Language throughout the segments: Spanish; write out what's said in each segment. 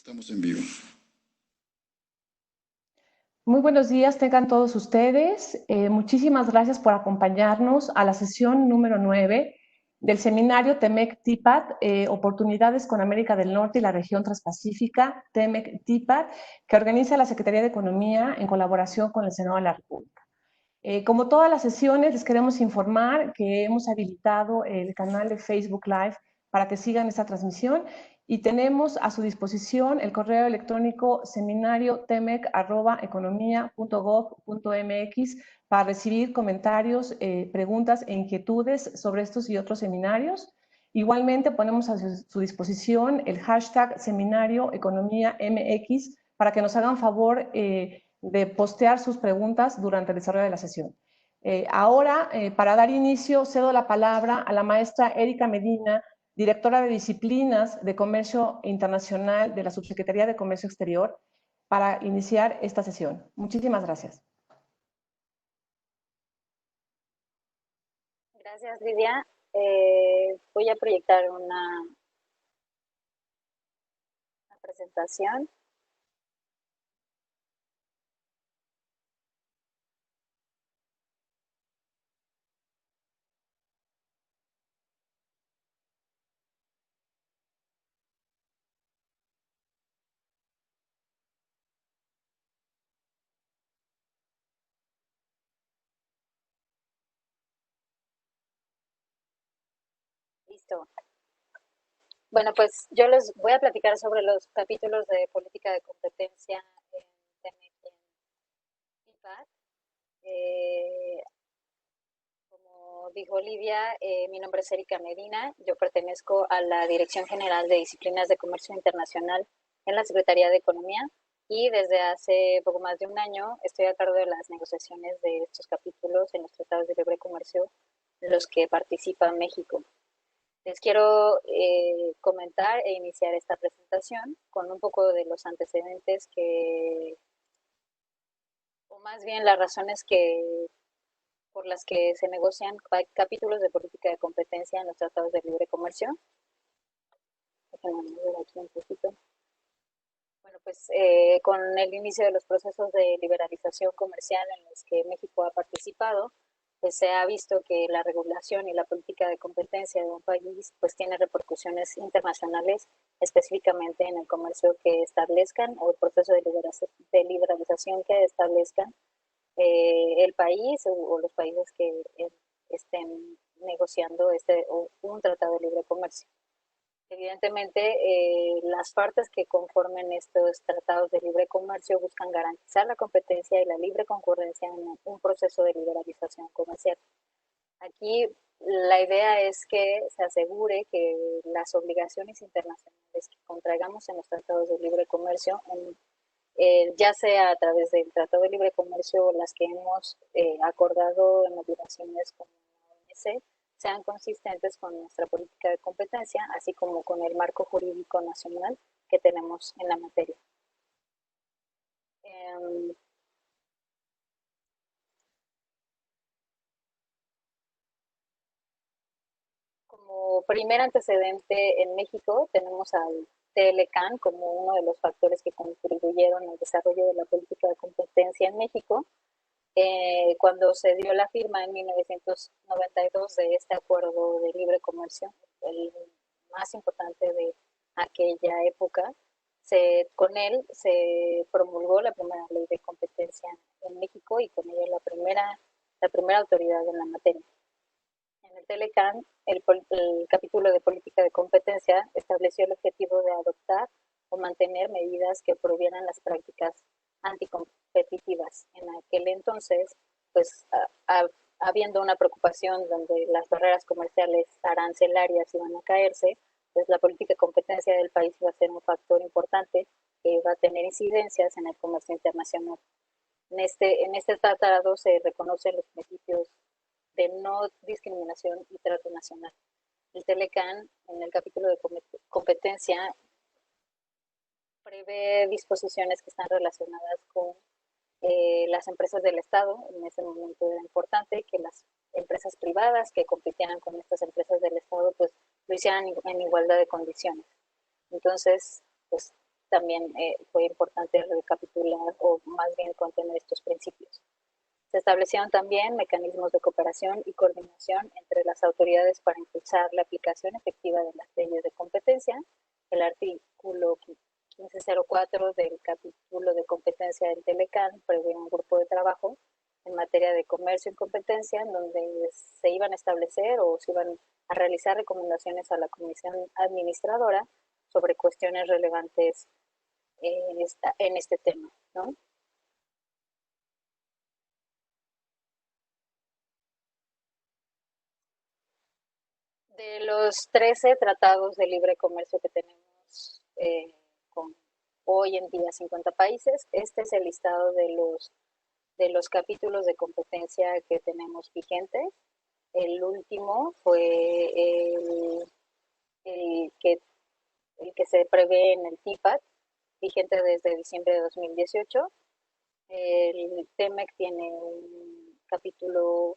Estamos en vivo. Muy buenos días tengan todos ustedes. Muchísimas gracias por acompañarnos a la sesión número 9 del seminario TEMEC-TIPAD, Oportunidades con América del Norte y la región transpacífica, TEMEC-TIPAD, que organiza la Secretaría de Economía en colaboración con el Senado de la República. Como todas las sesiones, les queremos informar que hemos habilitado el canal de Facebook Live para que sigan esta transmisión y tenemos a su disposición el correo electrónico seminariotemec@economia.gov.mx para recibir comentarios, preguntas e inquietudes sobre estos y otros seminarios. Igualmente ponemos a su disposición el hashtag Seminario Economía MX para que nos hagan favor de postear sus preguntas durante el desarrollo de la sesión. Ahora, para dar inicio, cedo la palabra a la maestra Erika Medina, directora de Disciplinas de Comercio Internacional de la Subsecretaría de Comercio Exterior, para iniciar esta sesión. Muchísimas gracias. Gracias, Lidia. Voy a proyectar una presentación. Listo. Bueno, pues yo les voy a platicar sobre los capítulos de política de competencia en TEMEC y en IPAD. Como dijo Lidia, mi nombre es Erika Medina, yo pertenezco a la Dirección General de Disciplinas de Comercio Internacional en la Secretaría de Economía y desde hace poco más de un año estoy a cargo de las negociaciones de estos capítulos en los tratados de libre comercio en los que participa México. Les quiero comentar e iniciar esta presentación con un poco de los antecedentes o más bien las razones por las que se negocian capítulos de política de competencia en los tratados de libre comercio. Déjenme ver aquí un poquito. Bueno, pues con el inicio de los procesos de liberalización comercial en los que México ha participado, pues se ha visto que la regulación y la política de competencia de un país pues tiene repercusiones internacionales, específicamente en el comercio que establezcan o el proceso de liberalización que establezcan el país o los países que estén negociando un tratado de libre comercio. Evidentemente, las partes que conformen estos tratados de libre comercio buscan garantizar la competencia y la libre concurrencia en un proceso de liberalización comercial. Aquí la idea es que se asegure que las obligaciones internacionales que contraigamos en los tratados de libre comercio, ya sea a través del Tratado de Libre Comercio o las que hemos acordado en obligaciones con la OMC, sean consistentes con nuestra política de competencia, así como con el marco jurídico nacional que tenemos en la materia. Como primer antecedente en México tenemos al TLCAN como uno de los factores que contribuyeron al desarrollo de la política de competencia en México. Cuando se dio la firma en 1992 de este acuerdo de libre comercio, el más importante de aquella época, con él se promulgó la primera ley de competencia en México y con ella la primera autoridad en la materia. En el TLCAN, el capítulo de política de competencia estableció el objetivo de adoptar o mantener medidas que prohibieran las prácticas anticompetitivas. En aquel entonces, pues habiendo una preocupación donde las barreras comerciales arancelarias iban a caerse, pues la política de competencia del país iba a ser un factor importante que va a tener incidencias en el comercio internacional. En este tratado se reconocen los principios de no discriminación y trato nacional. El TLCAN, en el capítulo de competencia, prevé disposiciones que están relacionadas con las empresas del Estado. En ese momento era importante que las empresas privadas que compitieran con estas empresas del Estado pues lo hicieran en igualdad de condiciones. Entonces, pues también fue importante recapitular o más bien contener estos principios. Se establecieron también mecanismos de cooperación y coordinación entre las autoridades para impulsar la aplicación efectiva de las leyes de competencia. El artículo 1504 del capítulo de competencia del Telecan prevé un grupo de trabajo en materia de comercio y competencia, en donde se iban a establecer o se iban a realizar recomendaciones a la Comisión Administradora sobre cuestiones relevantes en este tema, ¿no? De los 13 tratados de libre comercio que tenemos con hoy en día 50 países, este es el listado de los capítulos de competencia que tenemos vigentes. El último fue el que se prevé en el TIPAD, vigente desde diciembre de 2018. El TEMEC tiene un capítulo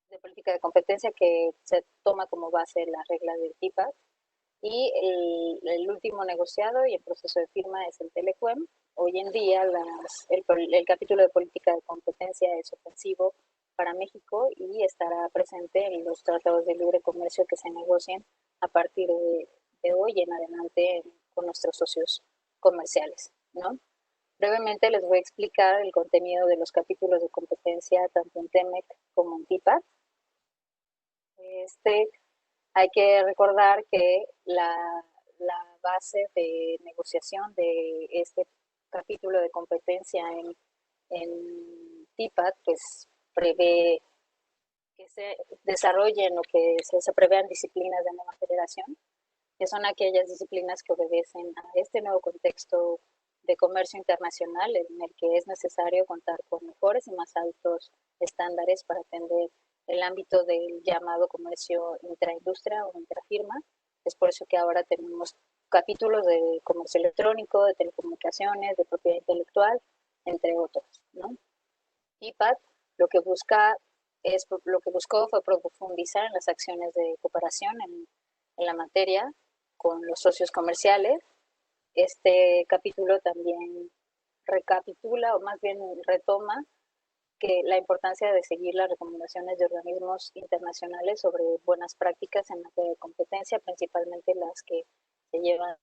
de política de competencia que se toma como base la regla del TIPAD. Y el último negociado y el proceso de firma es el Telecuem. Hoy en día el capítulo de política de competencia es ofensivo para México y estará presente en los tratados de libre comercio que se negocien a partir de hoy en adelante con nuestros socios comerciales, ¿no? Brevemente les voy a explicar el contenido de los capítulos de competencia tanto en TEMEC como en TIPAD. Hay que recordar que la base de negociación de este capítulo de competencia en TIPAD pues prevé que se desarrollen o que se prevean disciplinas de nueva generación, que son aquellas disciplinas que obedecen a este nuevo contexto de comercio internacional en el que es necesario contar con mejores y más altos estándares para atender el ámbito del llamado comercio intraindustria o intrafirma. Es por eso que ahora tenemos capítulos de comercio electrónico, de telecomunicaciones, de propiedad intelectual, entre otros, ¿no? IPAD lo que buscó fue profundizar en las acciones de cooperación en la materia con los socios comerciales. Este capítulo también recapitula o más bien retoma que la importancia de seguir las recomendaciones de organismos internacionales sobre buenas prácticas en materia de competencia, principalmente las que se llevan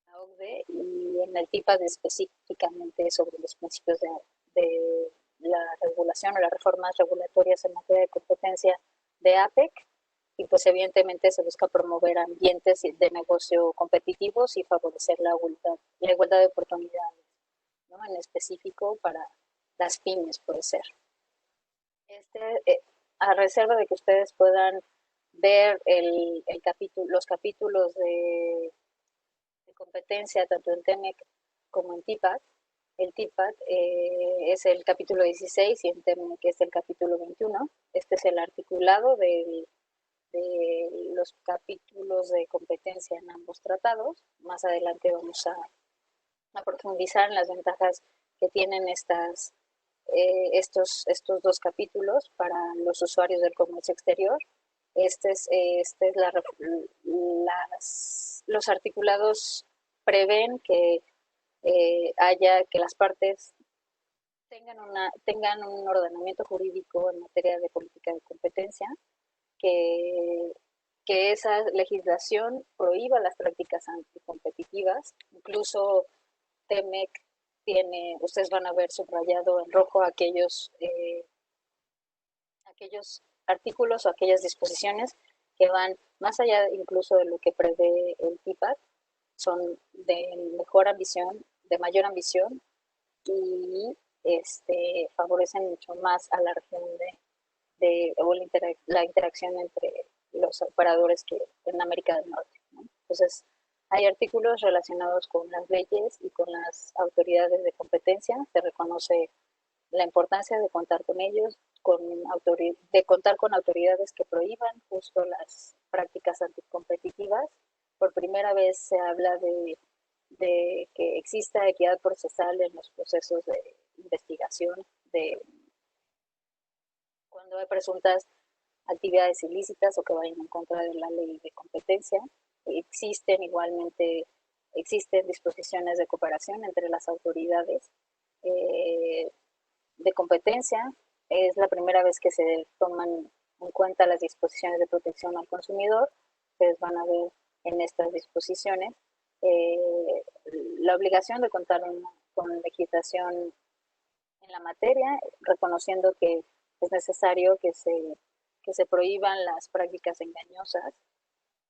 la OCDE y en el TIPAD específicamente sobre los principios de la regulación o las reformas regulatorias en materia de competencia de APEC. Y pues evidentemente se busca promover ambientes de negocio competitivos y favorecer la igualdad de oportunidades, ¿no? En específico para las pymes puede ser. A reserva de que ustedes puedan ver los capítulos de competencia tanto en TEMEC como en TIPAD. El TIPAD es el capítulo 16 y en TEMEC es el capítulo 21. Este es el articulado de los capítulos de competencia en ambos tratados. Más adelante vamos a profundizar en las ventajas que tienen estos dos capítulos para los usuarios del comercio exterior. Los articulados prevén que que las partes tengan un ordenamiento jurídico en materia de política de competencia, que esa legislación prohíba las prácticas anticompetitivas. Incluso TEMEC ustedes van a ver subrayado en rojo aquellos artículos o aquellas disposiciones que van más allá incluso de lo que prevé el TIPAD, son de mayor ambición y favorecen mucho más a la región o la interacción entre los operadores que en América del Norte, ¿no? Entonces, hay artículos relacionados con las leyes y con las autoridades de competencia. Se reconoce la importancia de contar con ellos, de contar con autoridades que prohíban justo las prácticas anticompetitivas. Por primera vez se habla de que exista equidad procesal en los procesos de investigación, cuando hay presuntas actividades ilícitas o que vayan en contra de la ley de competencia. existen disposiciones de cooperación entre las autoridades de competencia. Es la primera vez que se toman en cuenta las disposiciones de protección al consumidor. Ustedes van a ver en estas disposiciones la obligación de contar con legislación en la materia, reconociendo que es necesario que se prohíban las prácticas engañosas.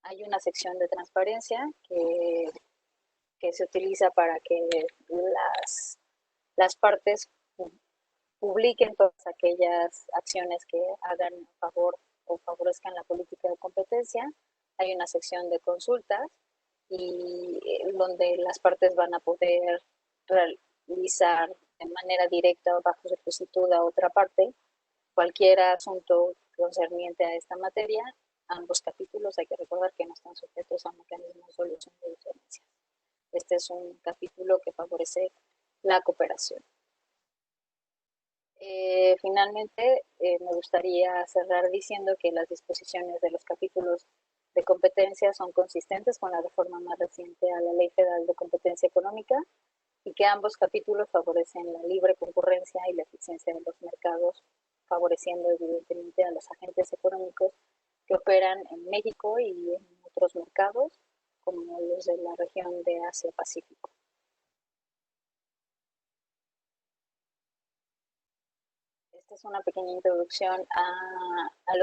Hay una sección de transparencia que se utiliza para que las partes publiquen todas aquellas acciones que hagan a favor o favorezcan la política de competencia. Hay una sección de consultas y donde las partes van a poder realizar de manera directa o bajo solicitud a otra parte cualquier asunto concerniente a esta materia. Ambos capítulos hay que recordar que no están sujetos a mecanismos de solución de diferencias. Este es un capítulo que favorece la cooperación. Finalmente, me gustaría cerrar diciendo que las disposiciones de los capítulos de competencia son consistentes con la reforma más reciente a la Ley Federal de Competencia Económica y que ambos capítulos favorecen la libre concurrencia y la eficiencia de los mercados, favoreciendo evidentemente a los agentes económicos que operan en México y en otros mercados, como los de la región de Asia-Pacífico. Esta es una pequeña introducción a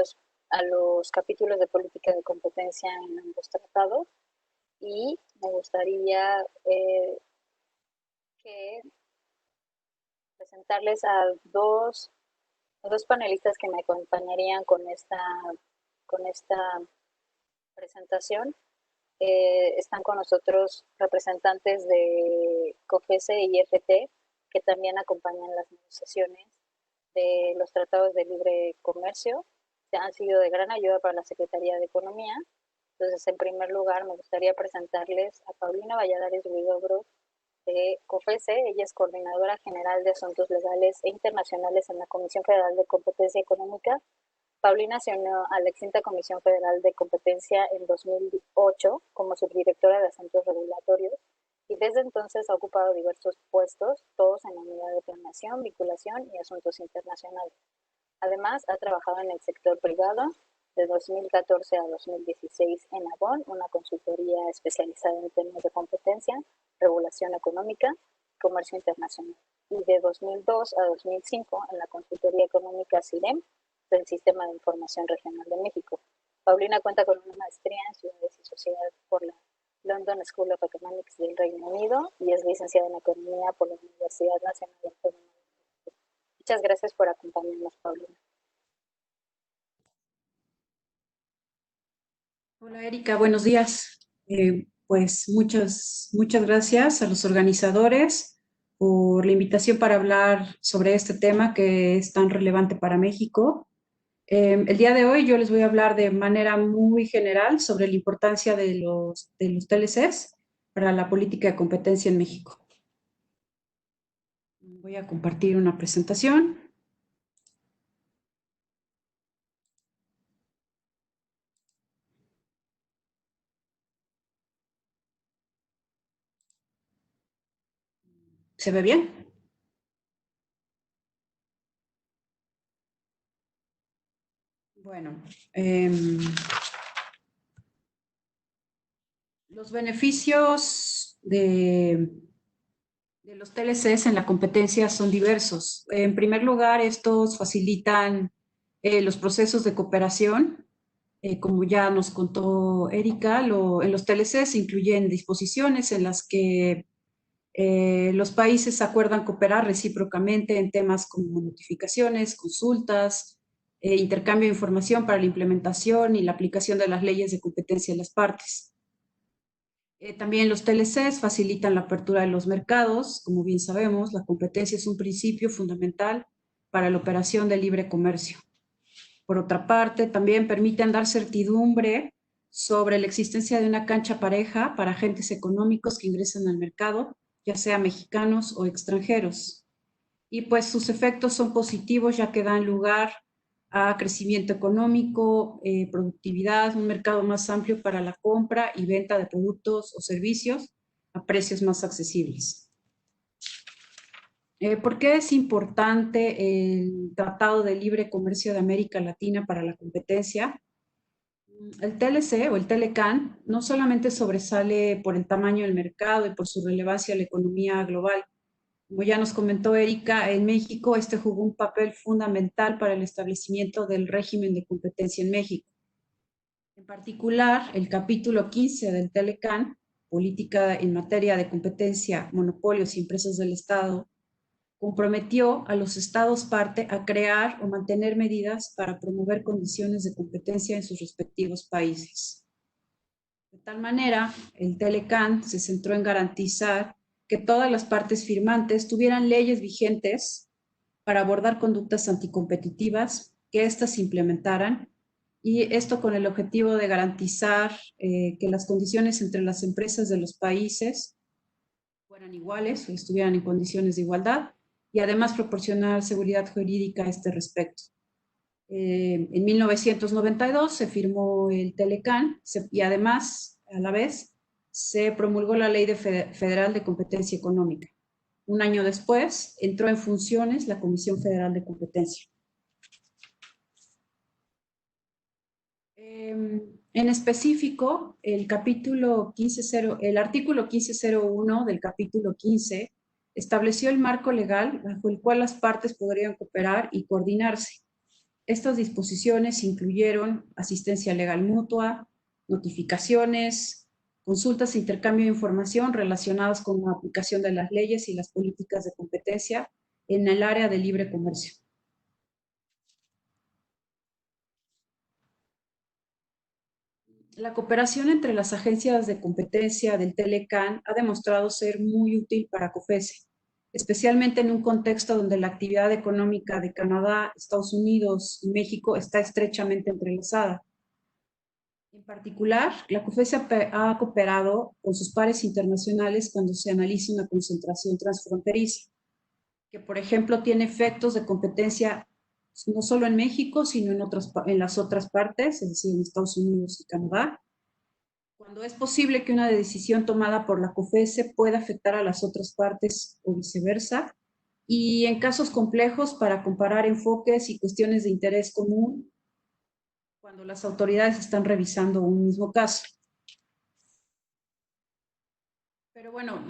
los capítulos de política de competencia en ambos tratados y me gustaría presentarles a dos panelistas que me acompañarían con esta presentación. Están con nosotros representantes de COFECE y IFT que también acompañan las negociaciones de los tratados de libre comercio. Han sido de gran ayuda para la Secretaría de Economía. Entonces, en primer lugar, me gustaría presentarles a Paulina Valladares Huidobro de COFECE. Ella es Coordinadora General de Asuntos Legales e Internacionales en la Comisión Federal de Competencia Económica. Paulina se unió a la extinta Comisión Federal de Competencia en 2008 como subdirectora de Asuntos Regulatorios y desde entonces ha ocupado diversos puestos, todos en la unidad de planeación, vinculación y asuntos internacionales. Además, ha trabajado en el sector privado de 2014 a 2016 en Avon, una consultoría especializada en temas de competencia, regulación económica y comercio internacional. Y de 2002 a 2005 en la consultoría económica CIREM del Sistema de Información Regional de México. Paulina cuenta con una maestría en Ciudades y Sociedad por la London School of Economics del Reino Unido y es licenciada en Economía por la Universidad Nacional Autónoma de México. Muchas gracias por acompañarnos, Paulina. Hola Erika, buenos días. Pues muchas gracias a los organizadores por la invitación para hablar sobre este tema que es tan relevante para México. El día de hoy yo les voy a hablar de manera muy general sobre la importancia de los TLCs para la política de competencia en México. Voy a compartir una presentación. ¿Se ve bien? Bueno, los beneficios de los TLCs en la competencia son diversos. En primer lugar, estos facilitan los procesos de cooperación. Como ya nos contó Erika, en los TLCs se incluyen disposiciones en las que los países acuerdan cooperar recíprocamente en temas como notificaciones, consultas, intercambio de información para la implementación y la aplicación de las leyes de competencia de las partes. También los TLCs facilitan la apertura de los mercados. Como bien sabemos, la competencia es un principio fundamental para la operación del libre comercio. Por otra parte, también permiten dar certidumbre sobre la existencia de una cancha pareja para agentes económicos que ingresan al mercado, ya sea mexicanos o extranjeros. Y pues sus efectos son positivos ya que dan lugar a crecimiento económico, productividad, un mercado más amplio para la compra y venta de productos o servicios a precios más accesibles. ¿Por qué es importante el Tratado de Libre Comercio de América Latina para la competencia? El TLC o el TLCAN no solamente sobresale por el tamaño del mercado y por su relevancia a la economía global. Como ya nos comentó Erika, en México este jugó un papel fundamental para el establecimiento del régimen de competencia en México. En particular, el capítulo 15 del TLCAN, Política en materia de competencia, monopolios y empresas del Estado, comprometió a los estados parte a crear o mantener medidas para promover condiciones de competencia en sus respectivos países. De tal manera, el TLCAN se centró en garantizar que todas las partes firmantes tuvieran leyes vigentes para abordar conductas anticompetitivas, que éstas implementaran, y esto con el objetivo de garantizar que las condiciones entre las empresas de los países fueran iguales o estuvieran en condiciones de igualdad, y además proporcionar seguridad jurídica a este respecto. En 1992 se firmó el TLCAN y además, a la vez, se promulgó la Ley Federal de Competencia Económica. Un año después, entró en funciones la Comisión Federal de Competencia. En específico, el artículo 1501 del capítulo 15 estableció el marco legal bajo el cual las partes podrían cooperar y coordinarse. Estas disposiciones incluyeron asistencia legal mutua, notificaciones, consultas e intercambio de información relacionadas con la aplicación de las leyes y las políticas de competencia en el área de libre comercio. La cooperación entre las agencias de competencia del TLCAN ha demostrado ser muy útil para COFECE, especialmente en un contexto donde la actividad económica de Canadá, Estados Unidos y México está estrechamente entrelazada. En particular, la COFECE ha cooperado con sus pares internacionales cuando se analiza una concentración transfronteriza, que por ejemplo tiene efectos de competencia no solo en México, sino en las otras partes, es decir, en Estados Unidos y Canadá, cuando es posible que una decisión tomada por la COFECE pueda afectar a las otras partes o viceversa, y en casos complejos para comparar enfoques y cuestiones de interés común cuando las autoridades están revisando un mismo caso. Pero bueno,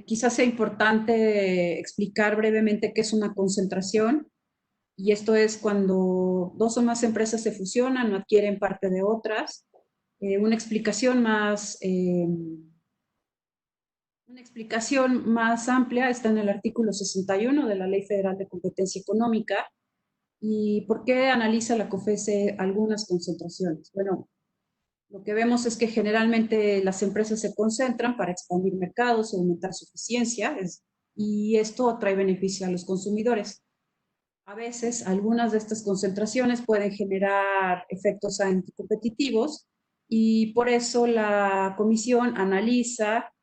quizás sea importante explicar brevemente qué es una concentración, y esto es cuando dos o más empresas se fusionan o adquieren parte de otras. Una explicación más amplia está en el artículo 61 de la Ley Federal de Competencia Económica. ¿Y por qué analiza la COFECE algunas concentraciones? Bueno, lo que vemos es que generalmente las empresas se concentran para expandir mercados y aumentar su eficiencia, y esto trae beneficio a los consumidores. A veces, algunas de estas concentraciones pueden generar efectos anticompetitivos, y por eso la comisión analiza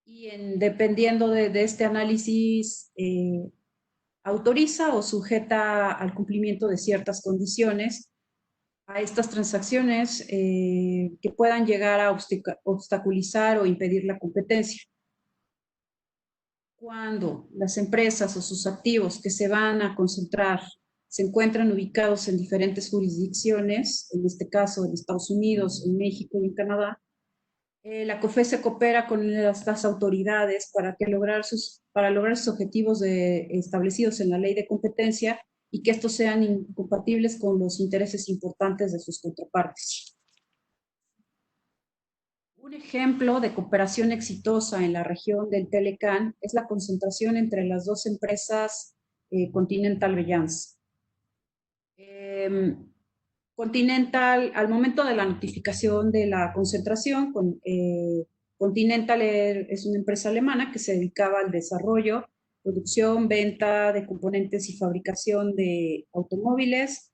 y dependiendo de este análisis, autoriza o sujeta al cumplimiento de ciertas condiciones a estas transacciones que puedan llegar a obstaculizar o impedir la competencia. Cuando las empresas o sus activos que se van a concentrar se encuentran ubicados en diferentes jurisdicciones, en este caso en Estados Unidos, en México y en Canadá, la COFECE coopera con estas autoridades para lograr sus objetivos establecidos en la ley de competencia, y que estos sean incompatibles con los intereses importantes de sus contrapartes. Un ejemplo de cooperación exitosa en la región del TLCAN es la concentración entre las dos empresas Continental Bellance. Continental, al momento de la notificación de la concentración, Continental es una empresa alemana que se dedicaba al desarrollo, producción, venta de componentes y fabricación de automóviles,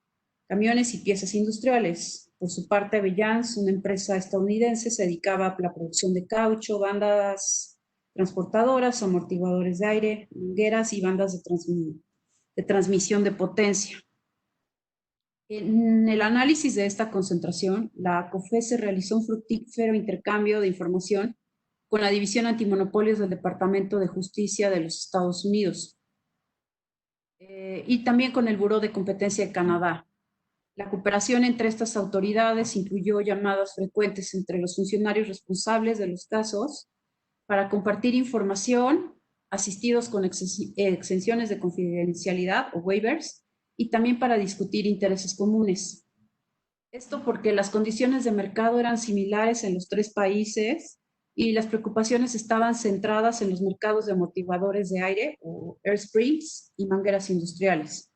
camiones y piezas industriales. Por su parte, Bellance, una empresa estadounidense, se dedicaba a la producción de caucho, bandas transportadoras, amortiguadores de aire, mangueras y bandas de transmisión de potencia. En el análisis de esta concentración, la COFESE realizó un fructífero intercambio de información con la División Antimonopolios del Departamento de Justicia de los Estados Unidos y también con el Buró de Competencia de Canadá. La cooperación entre estas autoridades incluyó llamadas frecuentes entre los funcionarios responsables de los casos para compartir información, asistidos con exenciones de confidencialidad o waivers, y también para discutir intereses comunes. Esto porque las condiciones de mercado eran similares en los tres países y las preocupaciones estaban centradas en los mercados de amortiguadores de aire o air springs y mangueras industriales.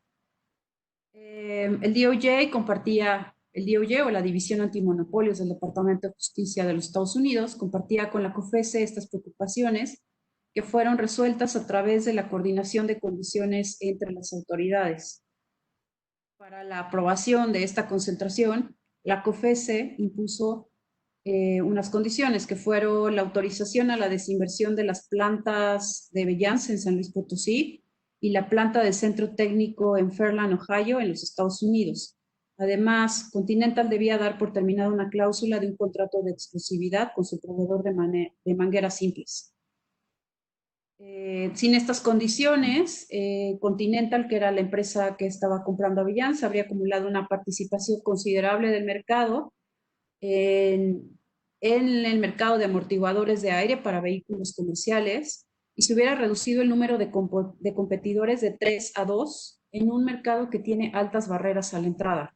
El DOJ o la División Antimonopolios del Departamento de Justicia de los Estados Unidos compartía con la COFESE estas preocupaciones que fueron resueltas a través de la coordinación de condiciones entre las autoridades. Para la aprobación de esta concentración, la COFESE impuso unas condiciones que fueron la autorización a la desinversión de las plantas de Bellance en San Luis Potosí y la planta del Centro Técnico en Fairland, Ohio, en los Estados Unidos. Además, Continental debía dar por terminada una cláusula de un contrato de exclusividad con su proveedor de mangueras simples. Sin estas condiciones, Continental, que era la empresa que estaba comprando a Bellance, habría acumulado una participación considerable del mercado en el mercado de amortiguadores de aire para vehículos comerciales y se hubiera reducido el número de competidores de 3 a 2 en un mercado que tiene altas barreras a la entrada.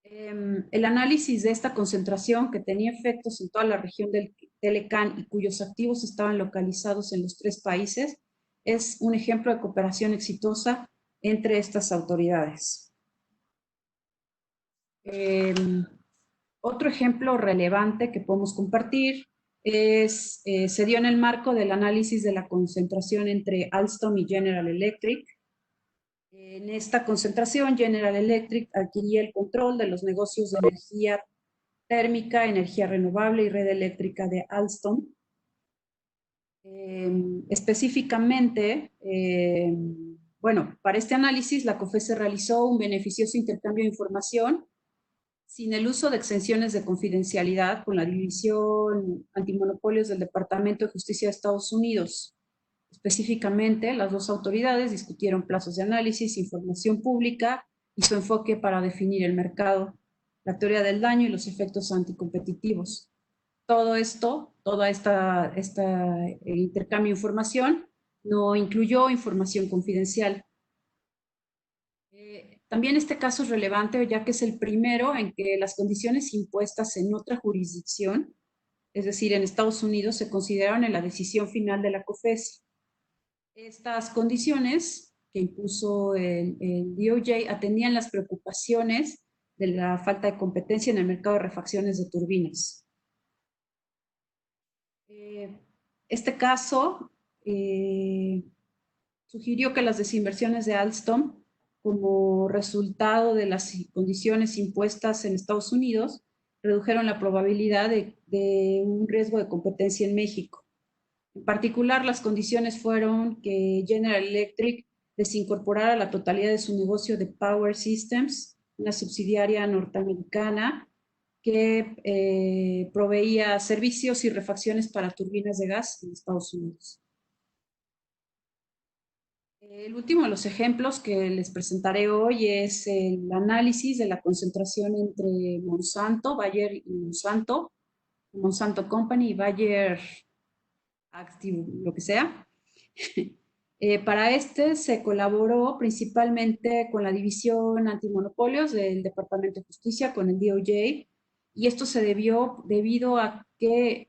El análisis de esta concentración, que tenía efectos en toda la región del Telecán y cuyos activos estaban localizados en los tres países, es un ejemplo de cooperación exitosa entre estas autoridades. Otro ejemplo relevante que podemos compartir se dio en el marco del análisis de la concentración entre Alstom y General Electric. En esta concentración, General Electric adquiría el control de los negocios de energía térmica, energía renovable y red eléctrica de Alstom. Específicamente, bueno, para este análisis, la COFESE realizó un beneficioso intercambio de información sin el uso de exenciones de confidencialidad con la División Antimonopolios del Departamento de Justicia de Estados Unidos. Específicamente, las dos autoridades discutieron plazos de análisis, información pública y su enfoque para definir el mercado, la teoría del daño y los efectos anticompetitivos. Todo esto, toda esta intercambio de información no incluyó información confidencial. También este caso es relevante ya que es el primero en que las condiciones impuestas en otra jurisdicción, es decir, en Estados Unidos, se consideraron en la decisión final de la COFESE. Estas condiciones que impuso el DOJ atendían las preocupaciones de la falta de competencia en el mercado de refacciones de turbinas. Este caso sugirió que las desinversiones de Alstom, como resultado de las condiciones impuestas en Estados Unidos, redujeron la probabilidad de un riesgo de competencia en México. En particular, las condiciones fueron que General Electric desincorporara la totalidad de su negocio de Power Systems, una subsidiaria norteamericana que proveía servicios y refacciones para turbinas de gas en Estados Unidos. El último de los ejemplos que les presentaré hoy es el análisis de la concentración entre Monsanto, Bayer y Monsanto Company y Bayer Active, lo que sea. Para este se colaboró principalmente con la División Antimonopolios del Departamento de Justicia, con el DOJ, y esto se debió debido a que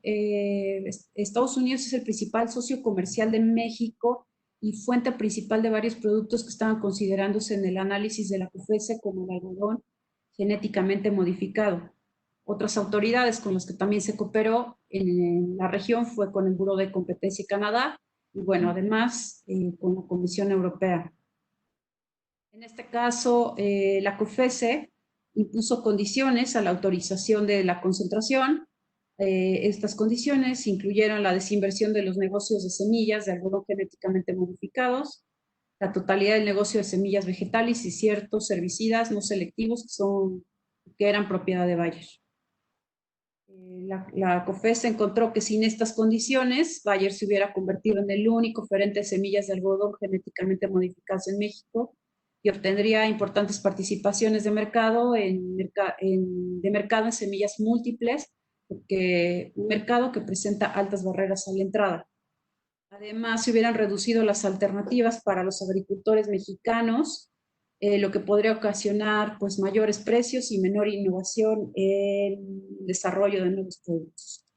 Estados Unidos es el principal socio comercial de México y fuente principal de varios productos que estaban considerándose en el análisis de la COFESE como el algodón genéticamente modificado. Otras autoridades con las que también se cooperó en la región fue con el Buró de Competencia de Canadá y, bueno, además con la Comisión Europea. En este caso, la COFESE impuso condiciones a la autorización de la concentración. Estas condiciones incluyeron la desinversión de los negocios de semillas de algodón genéticamente modificados, la totalidad del negocio de semillas vegetales y ciertos herbicidas no selectivos que eran propiedad de Bayer. La COFES encontró que sin estas condiciones, Bayer se hubiera convertido en el único oferente de semillas de algodón genéticamente modificadas en México y obtendría importantes participaciones de mercado en semillas múltiples, porque un mercado que presenta altas barreras a la entrada. Además, se hubieran reducido las alternativas para los agricultores mexicanos, lo que podría ocasionar pues, mayores precios y menor innovación en el desarrollo de nuevos productos.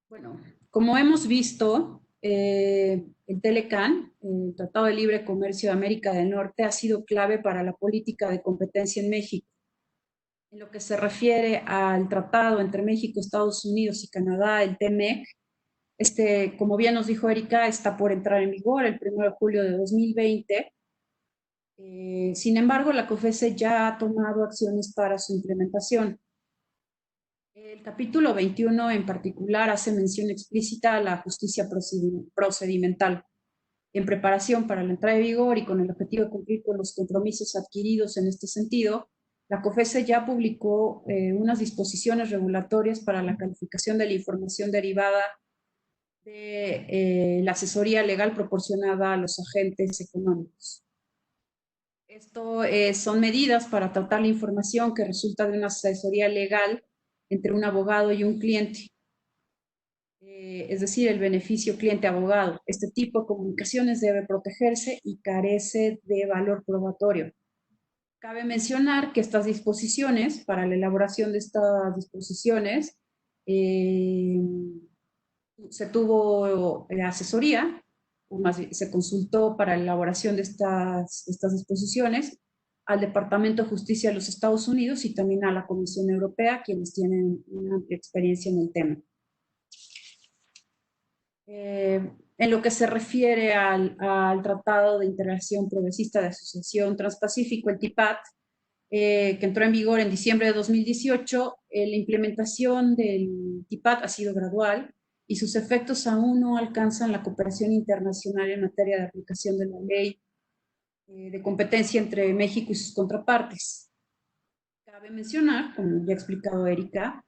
Bueno, como hemos visto, el TLCAN, el Tratado de Libre Comercio de América del Norte, ha sido clave para la política de competencia en México. En lo que se refiere al tratado entre México, Estados Unidos y Canadá, el TMEC, como bien nos dijo Erika, está por entrar en vigor el 1 de julio de 2020. Sin embargo, la COFECE ya ha tomado acciones para su implementación. El capítulo 21 en particular hace mención explícita a la justicia procedimental. En preparación para la entrada en vigor y con el objetivo de cumplir con los compromisos adquiridos en este sentido, la COFECE ya publicó unas disposiciones regulatorias para la calificación de la información derivada de la asesoría legal proporcionada a los agentes económicos. Esto son medidas para tratar la información que resulta de una asesoría legal entre un abogado y un cliente, es decir, el beneficio cliente-abogado. Este tipo de comunicaciones debe protegerse y carece de valor probatorio. Cabe mencionar que estas disposiciones, para la elaboración de estas disposiciones, se tuvo asesoría, o más bien, se consultó para la elaboración de estas disposiciones al Departamento de Justicia de los Estados Unidos y también a la Comisión Europea, quienes tienen una amplia experiencia en el tema. En lo que se refiere al Tratado de Integración Progresista de Asociación Transpacífico, el TIPAT, que entró en vigor en diciembre de 2018, la implementación del TIPAT ha sido gradual y sus efectos aún no alcanzan la cooperación internacional en materia de aplicación de la ley de competencia entre México y sus contrapartes. Cabe mencionar, como ya ha explicado Erika,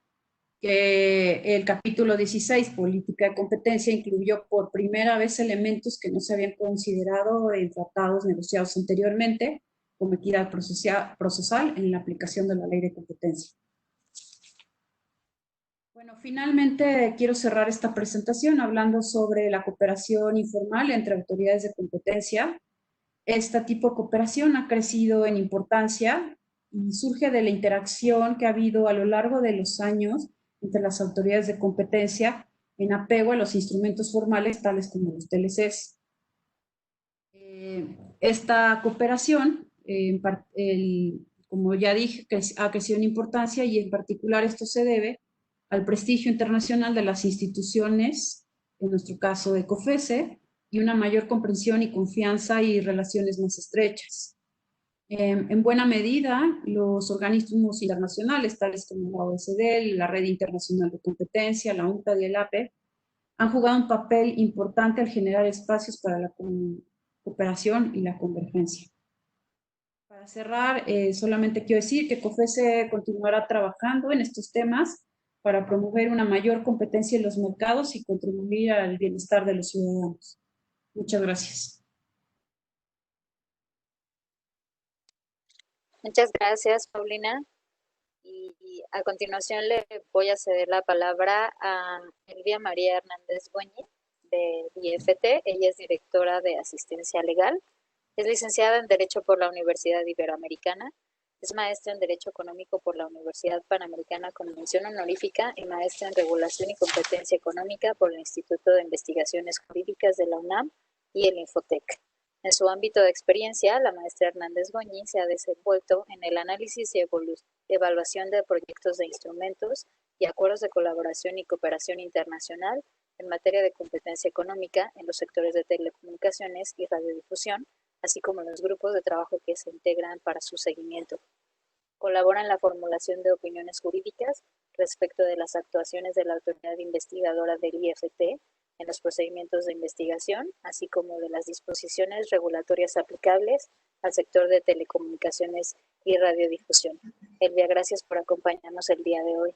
que el capítulo 16, Política de Competencia, incluyó por primera vez elementos que no se habían considerado en tratados negociados anteriormente, como equidad procesal en la aplicación de la ley de competencia. Bueno, finalmente quiero cerrar esta presentación hablando sobre la cooperación informal entre autoridades de competencia. Este tipo de cooperación ha crecido en importancia y surge de la interacción que ha habido a lo largo de los años entre las autoridades de competencia en apego a los instrumentos formales tales como los TLCs. Esta cooperación, como ya dije, ha crecido en importancia y en particular esto se debe al prestigio internacional de las instituciones, en nuestro caso de COFECE, y una mayor comprensión y confianza y relaciones más estrechas. En buena medida, los organismos internacionales, tales como la OECD, la Red Internacional de Competencia, la UNCTAD y el APE, han jugado un papel importante al generar espacios para la cooperación y la convergencia. Para cerrar, solamente quiero decir que COFECE continuará trabajando en estos temas para promover una mayor competencia en los mercados y contribuir al bienestar de los ciudadanos. Muchas gracias. Muchas gracias, Paulina. Y a continuación le voy a ceder la palabra a Elvia María Hernández Güeñi, de IFT. Ella es directora de asistencia legal. Es licenciada en Derecho por la Universidad Iberoamericana. Es maestra en Derecho Económico por la Universidad Panamericana con mención honorífica y maestra en Regulación y Competencia Económica por el Instituto de Investigaciones Jurídicas de la UNAM y el Infotec. En su ámbito de experiencia, la maestra Hernández Goñi se ha desenvuelto en el análisis y evaluación de proyectos de instrumentos y acuerdos de colaboración y cooperación internacional en materia de competencia económica en los sectores de telecomunicaciones y radiodifusión, así como los grupos de trabajo que se integran para su seguimiento. Colabora en la formulación de opiniones jurídicas respecto de las actuaciones de la autoridad investigadora del IFT en los procedimientos de investigación, así como de las disposiciones regulatorias aplicables al sector de telecomunicaciones y radiodifusión. Elvia, gracias por acompañarnos el día de hoy.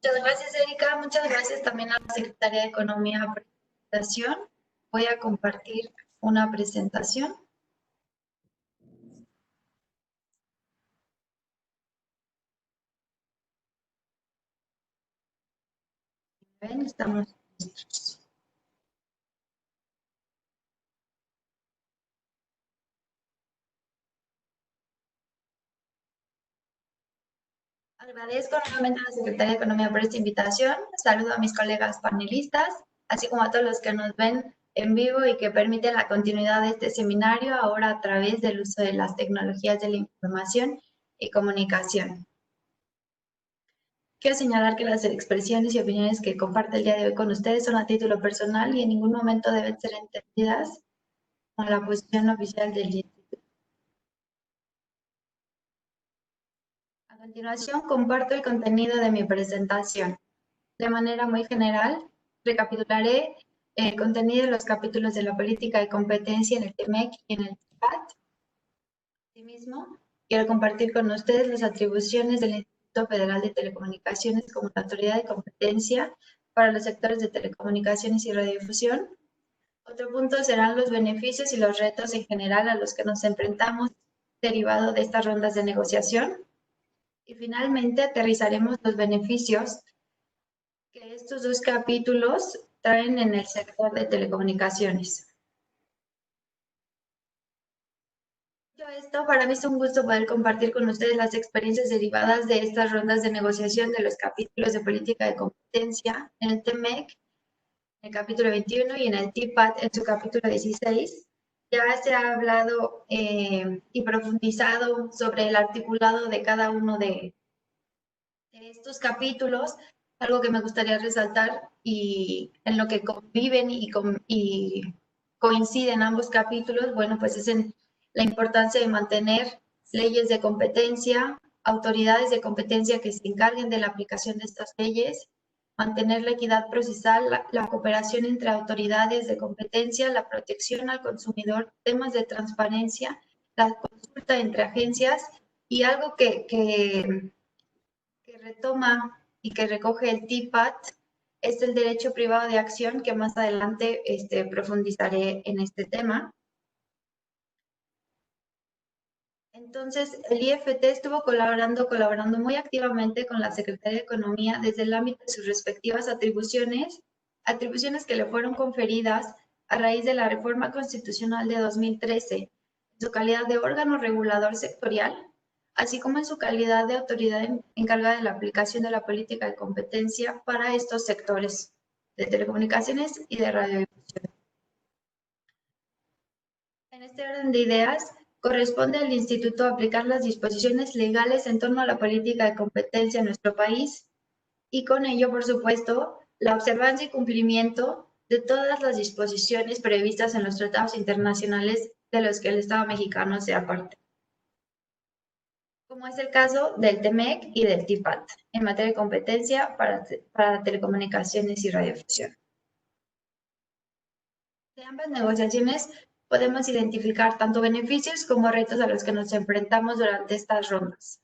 Muchas gracias, Erika. Muchas gracias también a la Secretaría de Economía por la presentación. Voy a compartir una presentación. Ven, estamos listos. Agradezco nuevamente a la Secretaría de Economía por esta invitación. Saludo a mis colegas panelistas, así como a todos los que nos ven en vivo y que permiten la continuidad de este seminario ahora a través del uso de las tecnologías de la información y comunicación. Quiero señalar que las expresiones y opiniones que comparto el día de hoy con ustedes son a título personal y en ningún momento deben ser entendidas como la posición oficial del instituto. A continuación, comparto el contenido de mi presentación. De manera muy general, recapitularé el contenido de los capítulos de la política de competencia en el TMEC y en el TIPAT. Asimismo, quiero compartir con ustedes las atribuciones del Instituto Federal de Telecomunicaciones como la autoridad de competencia para los sectores de telecomunicaciones y radiodifusión. Otro punto serán los beneficios y los retos en general a los que nos enfrentamos derivado de estas rondas de negociación. Y finalmente aterrizaremos los beneficios que estos dos capítulos traen en el sector de telecomunicaciones. Dicho esto, para mí es un gusto poder compartir con ustedes las experiencias derivadas de estas rondas de negociación de los capítulos de política de competencia en el TMEC, en el capítulo 21 y en el TIPAT en su capítulo 16. Ya se ha hablado y profundizado sobre el articulado de cada uno de estos capítulos. Algo que me gustaría resaltar y en lo que conviven y coinciden ambos capítulos, bueno, pues es en la importancia de mantener leyes de competencia, autoridades de competencia que se encarguen de la aplicación de estas leyes, mantener la equidad procesal, la cooperación entre autoridades de competencia, la protección al consumidor, temas de transparencia, la consulta entre agencias y algo que retoma y que recoge el TIPAT es el derecho privado de acción, que más adelante profundizaré en este tema. Entonces, el IFT estuvo colaborando muy activamente con la Secretaría de Economía desde el ámbito de sus respectivas atribuciones que le fueron conferidas a raíz de la reforma constitucional de 2013, en su calidad de órgano regulador sectorial, así como en su calidad de autoridad encargada de la aplicación de la política de competencia para estos sectores de telecomunicaciones y de radiodifusión. En este orden de ideas, corresponde al Instituto aplicar las disposiciones legales en torno a la política de competencia en nuestro país y con ello, por supuesto, la observancia y cumplimiento de todas las disposiciones previstas en los tratados internacionales de los que el Estado mexicano sea parte, como es el caso del TMEC y del TIPAT, en materia de competencia para telecomunicaciones y radiodifusión. De ambas negociaciones podemos identificar tanto beneficios como retos a los que nos enfrentamos durante estas rondas.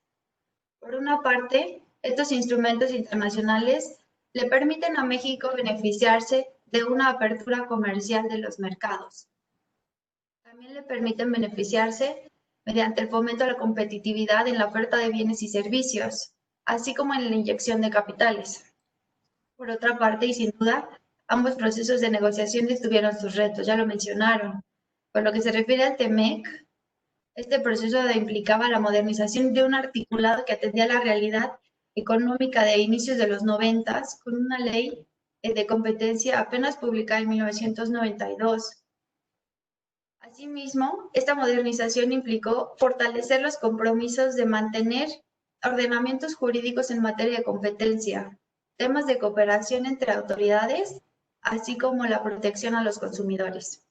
Por una parte, estos instrumentos internacionales le permiten a México beneficiarse de una apertura comercial de los mercados. También le permiten beneficiarse mediante el fomento a la competitividad en la oferta de bienes y servicios, así como en la inyección de capitales. Por otra parte, y sin duda, ambos procesos de negociación tuvieron sus retos, ya lo mencionaron. Por lo que se refiere al TMEC, este proceso implicaba la modernización de un articulado que atendía a la realidad económica de inicios de los 90 con una ley de competencia apenas publicada en 1992. Asimismo, esta modernización implicó fortalecer los compromisos de mantener ordenamientos jurídicos en materia de competencia, temas de cooperación entre autoridades, así como la protección a los consumidores.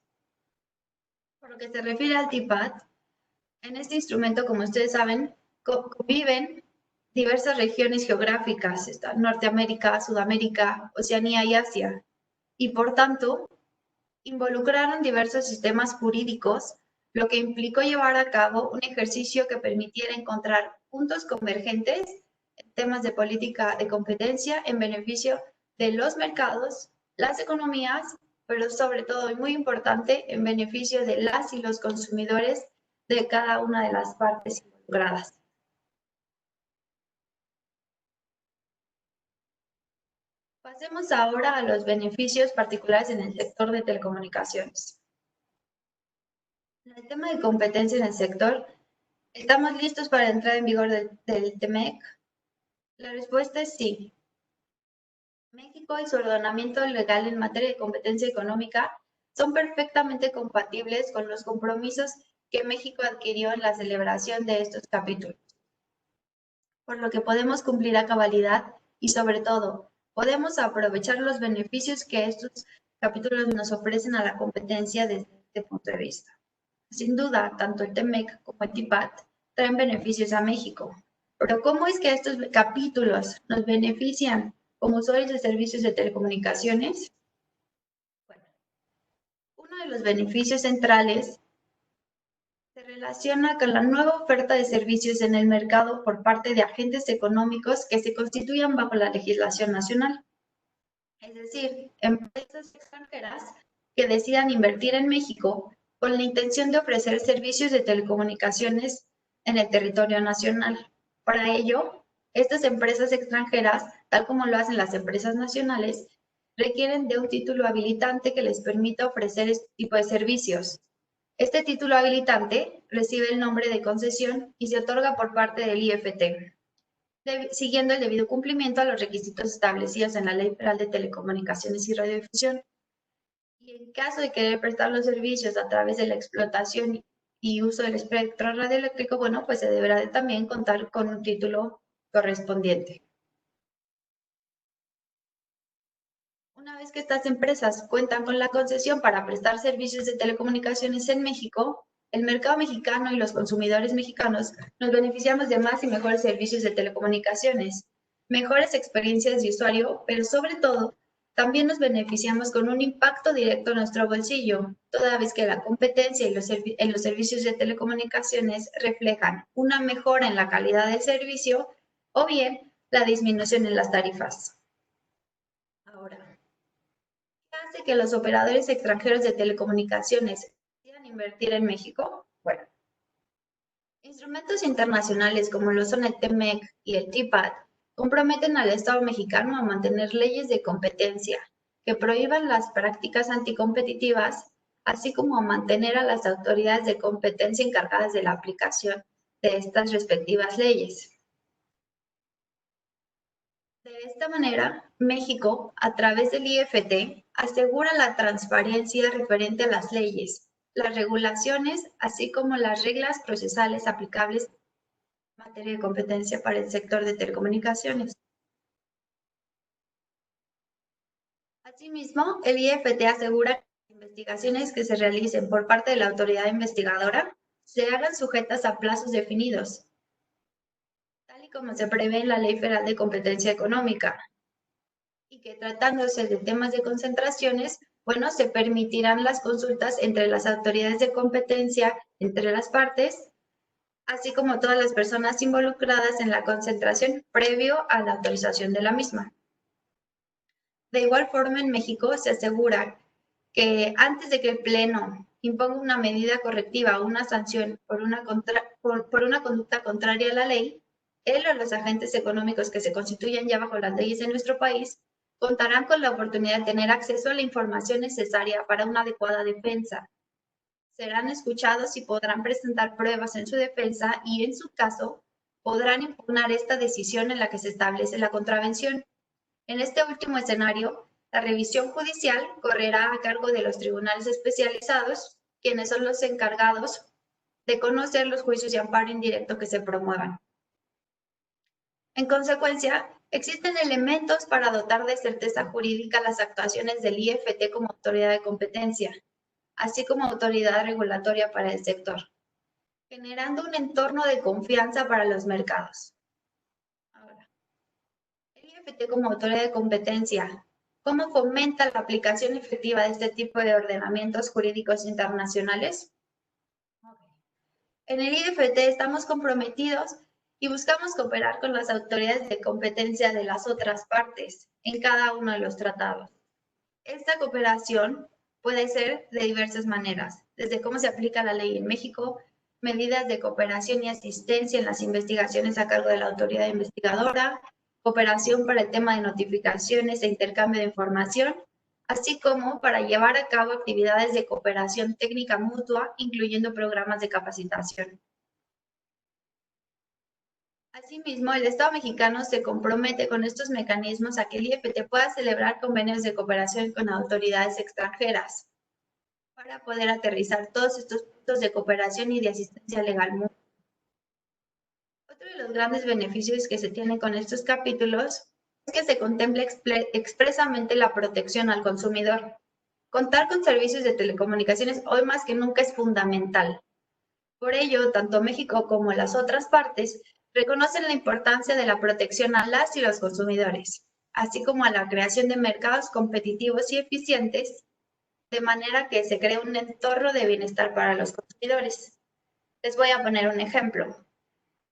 Por lo que se refiere al TIPAT, en este instrumento, como ustedes saben, conviven diversas regiones geográficas, están Norteamérica, Sudamérica, Oceanía y Asia, y por tanto, involucraron diversos sistemas jurídicos, lo que implicó llevar a cabo un ejercicio que permitiera encontrar puntos convergentes en temas de política de competencia en beneficio de los mercados, las economías, pero sobre todo, y muy importante, en beneficio de las y los consumidores de cada una de las partes involucradas. Pasemos ahora a los beneficios particulares en el sector de telecomunicaciones. En el tema de competencia en el sector, ¿estamos listos para la entrada en vigor del TEMEC? La respuesta es sí. México y su ordenamiento legal en materia de competencia económica son perfectamente compatibles con los compromisos que México adquirió en la celebración de estos capítulos, por lo que podemos cumplir a cabalidad y, sobre todo, podemos aprovechar los beneficios que estos capítulos nos ofrecen a la competencia desde este punto de vista. Sin duda, tanto el TEMEC como el TIPAT traen beneficios a México. Pero ¿cómo es que estos capítulos nos benefician como usuarios de servicios de telecomunicaciones? Bueno, uno de los beneficios centrales se relaciona con la nueva oferta de servicios en el mercado por parte de agentes económicos que se constituyan bajo la legislación nacional. Es decir, empresas extranjeras que decidan invertir en México con la intención de ofrecer servicios de telecomunicaciones en el territorio nacional. Para ello, estas empresas extranjeras, tal como lo hacen las empresas nacionales, requieren de un título habilitante que les permita ofrecer este tipo de servicios. Este título habilitante recibe el nombre de concesión y se otorga por parte del IFT, siguiendo el debido cumplimiento a los requisitos establecidos en la Ley Federal de Telecomunicaciones y Radiodifusión. Y en caso de querer prestar los servicios a través de la explotación y uso del espectro radioeléctrico, bueno, pues se deberá de también contar con un título correspondiente. Una vez que estas empresas cuentan con la concesión para prestar servicios de telecomunicaciones en México, el mercado mexicano y los consumidores mexicanos nos beneficiamos de más y mejores servicios de telecomunicaciones, mejores experiencias de usuario, pero sobre todo, también nos beneficiamos con un impacto directo en nuestro bolsillo, toda vez que la competencia en los servicios de telecomunicaciones reflejan una mejora en la calidad del servicio o bien la disminución en las tarifas. Ahora, ¿qué hace que los operadores extranjeros de telecomunicaciones quieran invertir en México? Bueno, instrumentos internacionales como lo son el TEMEC y el TIPAT comprometen al Estado mexicano a mantener leyes de competencia que prohíban las prácticas anticompetitivas, así como a mantener a las autoridades de competencia encargadas de la aplicación de estas respectivas leyes. De esta manera, México, a través del IFT, asegura la transparencia referente a las leyes, las regulaciones, así como las reglas procesales aplicables en materia de competencia para el sector de telecomunicaciones. Asimismo, el IFT asegura que las investigaciones que se realicen por parte de la autoridad investigadora se hagan sujetas a plazos definidos, tal y como se prevé en la Ley Federal de Competencia Económica, y que tratándose de temas de concentraciones, bueno, se permitirán las consultas entre las autoridades de competencia, entre las partes, así como todas las personas involucradas en la concentración previo a la autorización de la misma. De igual forma, en México se asegura que antes de que el Pleno imponga una medida correctiva o una sanción por una conducta contraria a la ley, él o los agentes económicos que se constituyan ya bajo las leyes de nuestro país contarán con la oportunidad de tener acceso a la información necesaria para una adecuada defensa. Serán escuchados y podrán presentar pruebas en su defensa y, en su caso, podrán impugnar esta decisión en la que se establece la contravención. En este último escenario, la revisión judicial correrá a cargo de los tribunales especializados, quienes son los encargados de conocer los juicios de amparo indirecto que se promuevan. En consecuencia, existen elementos para dotar de certeza jurídica las actuaciones del IFT como autoridad de competencia, así como autoridad regulatoria para el sector, generando un entorno de confianza para los mercados. IFT como autoridad de competencia, ¿cómo fomenta la aplicación efectiva de este tipo de ordenamientos jurídicos internacionales? En el IFT estamos comprometidos y buscamos cooperar con las autoridades de competencia de las otras partes en cada uno de los tratados. Esta cooperación puede ser de diversas maneras, desde cómo se aplica la ley en México, medidas de cooperación y asistencia en las investigaciones a cargo de la autoridad investigadora, cooperación para el tema de notificaciones e intercambio de información, así como para llevar a cabo actividades de cooperación técnica mutua, incluyendo programas de capacitación. Asimismo, el Estado mexicano se compromete con estos mecanismos a que el IFT pueda celebrar convenios de cooperación con autoridades extranjeras para poder aterrizar todos estos puntos de cooperación y de asistencia legal mutua. Otro de los grandes beneficios que se tiene con estos capítulos es que se contempla expresamente la protección al consumidor. Contar con servicios de telecomunicaciones hoy más que nunca es fundamental. Por ello, tanto México como las otras partes reconocen la importancia de la protección a las y los consumidores, así como a la creación de mercados competitivos y eficientes, de manera que se cree un entorno de bienestar para los consumidores. Les voy a poner un ejemplo.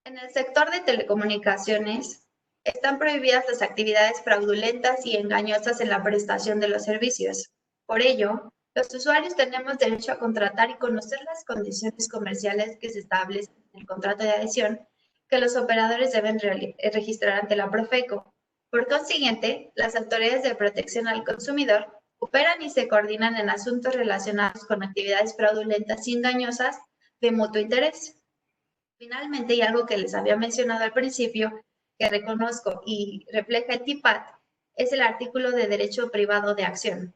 En el sector de telecomunicaciones, están prohibidas las actividades fraudulentas y engañosas en la prestación de los servicios. Por ello, los usuarios tenemos derecho a contratar y conocer las condiciones comerciales que se establecen en el contrato de adhesión que los operadores deben registrar ante la Profeco. Por consiguiente, las autoridades de protección al consumidor operan y se coordinan en asuntos relacionados con actividades fraudulentas y engañosas de mutuo interés. Finalmente, y algo que les había mencionado al principio, que reconozco y refleja el TIPAT, es el artículo de derecho privado de acción.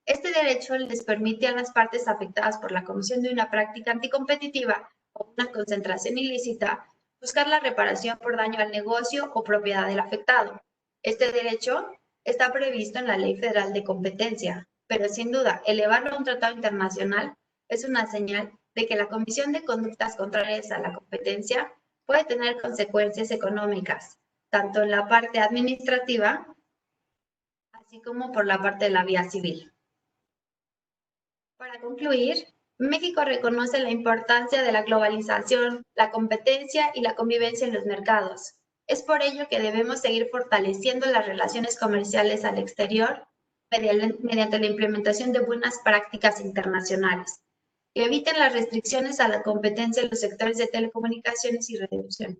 Este derecho les permite a las partes afectadas por la comisión de una práctica anticompetitiva o una concentración ilícita buscar la reparación por daño al negocio o propiedad del afectado. Este derecho está previsto en la Ley Federal de Competencia, pero sin duda, elevarlo a un tratado internacional es una señal de que la comisión de conductas contrarias a la competencia puede tener consecuencias económicas, tanto en la parte administrativa, así como por la parte de la vía civil. Para concluir, México reconoce la importancia de la globalización, la competencia y la convivencia en los mercados. Es por ello que debemos seguir fortaleciendo las relaciones comerciales al exterior mediante la implementación de buenas prácticas internacionales que eviten las restricciones a la competencia en los sectores de telecomunicaciones y radiodifusión.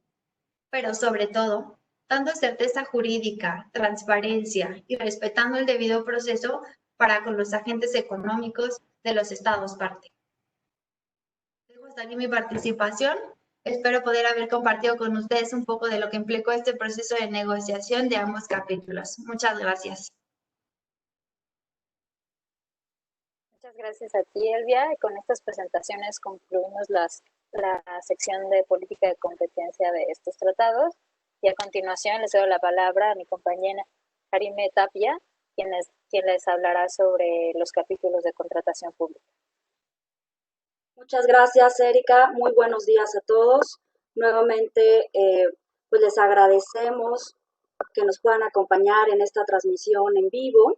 Pero sobre todo, dando certeza jurídica, transparencia y respetando el debido proceso para con los agentes económicos de los estados parte. Dejo hasta aquí mi participación. Espero poder haber compartido con ustedes un poco de lo que implicó este proceso de negociación de ambos capítulos. Muchas gracias. Muchas gracias a ti, Elvia. Y con estas presentaciones concluimos la sección de política de competencia de estos tratados. Y a continuación les doy la palabra a mi compañera Karime Tapia, quien les hablará sobre los capítulos de contratación pública. Muchas gracias, Erika. Muy buenos días a todos. Nuevamente, pues les agradecemos que nos puedan acompañar en esta transmisión en vivo.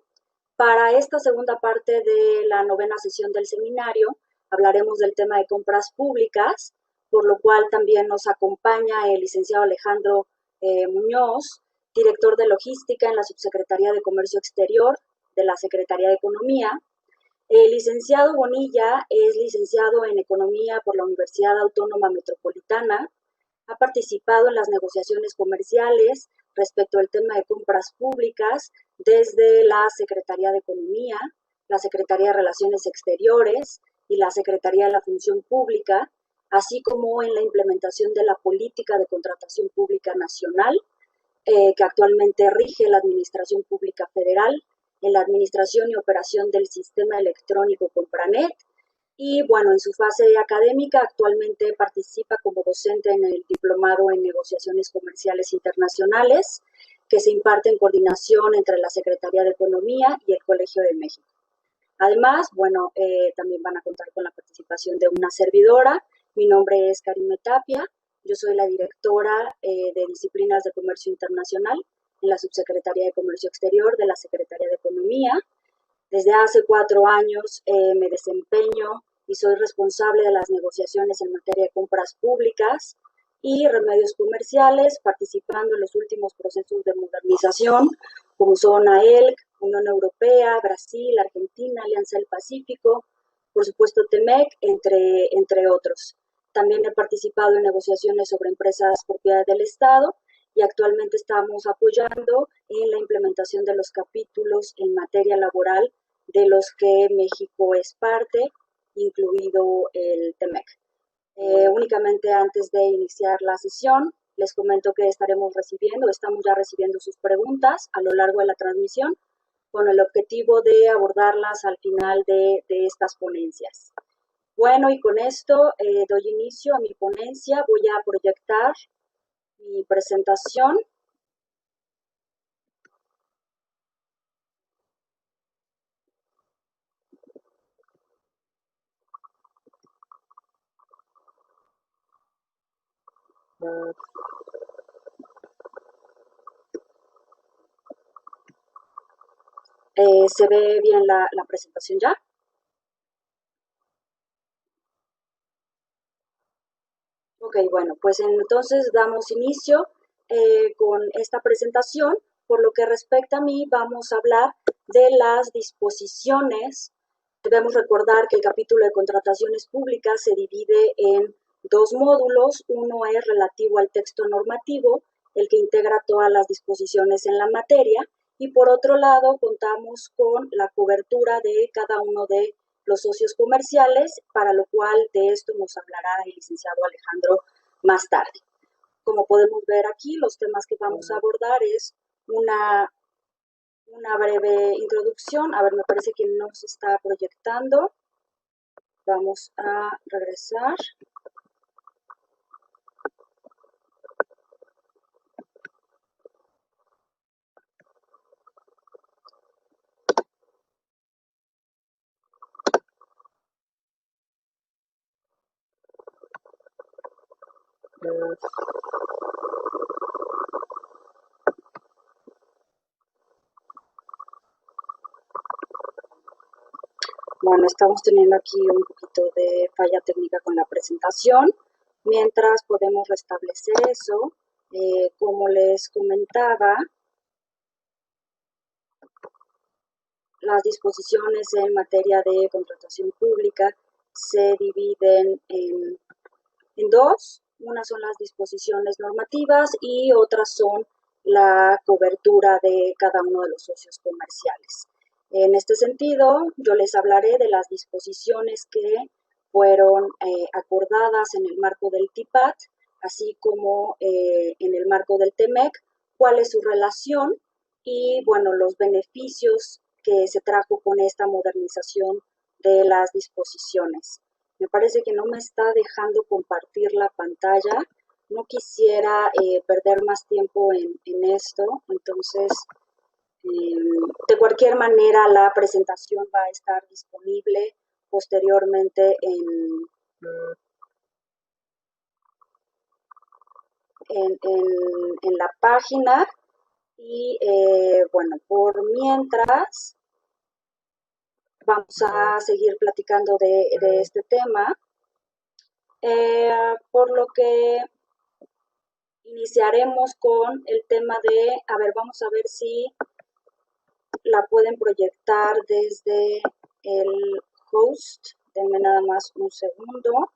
Para esta segunda parte de la 9ª sesión del seminario, hablaremos del tema de compras públicas, por lo cual también nos acompaña el licenciado Alejandro Muñoz, director de Logística en la Subsecretaría de Comercio Exterior de la Secretaría de Economía. El licenciado Bonilla es licenciado en Economía por la Universidad Autónoma Metropolitana. Ha participado en las negociaciones comerciales respecto al tema de compras públicas desde la Secretaría de Economía, la Secretaría de Relaciones Exteriores y la Secretaría de la Función Pública, así como en la implementación de la política de contratación pública nacional, que actualmente rige la Administración Pública Federal, en la administración y operación del sistema electrónico Compranet. Y bueno, en su fase académica actualmente participa como docente en el Diplomado en Negociaciones Comerciales Internacionales, que se imparte en coordinación entre la Secretaría de Economía y el Colegio de México. Además, bueno, también van a contar con la participación de una servidora. Mi nombre es Karime Tapia, yo soy la directora de Disciplinas de Comercio Internacional en la Subsecretaría de Comercio Exterior de la Secretaría de Economía. Desde hace 4 años me desempeño y soy responsable de las negociaciones en materia de compras públicas y remedios comerciales, participando en los últimos procesos de modernización, como son AELC, Unión Europea, Brasil, Argentina, Alianza del Pacífico, por supuesto TEMEC, entre otros. También he participado en negociaciones sobre empresas propiedad del Estado y actualmente estamos apoyando en la implementación de los capítulos en materia laboral de los que México es parte, incluido el TEMEC. Únicamente antes de iniciar la sesión, les comento que estamos ya recibiendo sus preguntas a lo largo de la transmisión, con el objetivo de abordarlas al final de estas ponencias. Bueno, y con esto doy inicio a mi ponencia. Voy a proyectar mi presentación. ¿Se ve bien la presentación ya? Ok, bueno, pues entonces damos inicio con esta presentación. Por lo que respecta a mí, vamos a hablar de las disposiciones. Debemos recordar que el capítulo de contrataciones públicas se divide en 2 módulos. Uno es relativo al texto normativo, el que integra todas las disposiciones en la materia, y por otro lado contamos con la cobertura de cada uno de los socios comerciales, para lo cual de esto nos hablará el licenciado Alejandro más tarde. Como podemos ver aquí, los temas que vamos a abordar es una breve introducción. A ver, me parece que no se está proyectando. Vamos a regresar. Bueno, estamos teniendo aquí un poquito de falla técnica con la presentación. Mientras podemos restablecer eso, como les comentaba, las disposiciones en materia de contratación pública se dividen en 2. Una son las disposiciones normativas y otras son la cobertura de cada uno de los socios comerciales. En este sentido, yo les hablaré de las disposiciones que fueron acordadas en el marco del TIPAT, así como en el marco del TEMEC, cuál es su relación y, bueno, los beneficios que se trajo con esta modernización de las disposiciones. Me parece que no me está dejando compartir la pantalla. No quisiera perder más tiempo en esto. Entonces, de cualquier manera, la presentación va a estar disponible posteriormente en la página. Y bueno, por mientras, vamos a seguir platicando de este tema. Por lo que iniciaremos con el tema de, a ver, vamos a ver si la pueden proyectar desde el host. Denme nada más un segundo.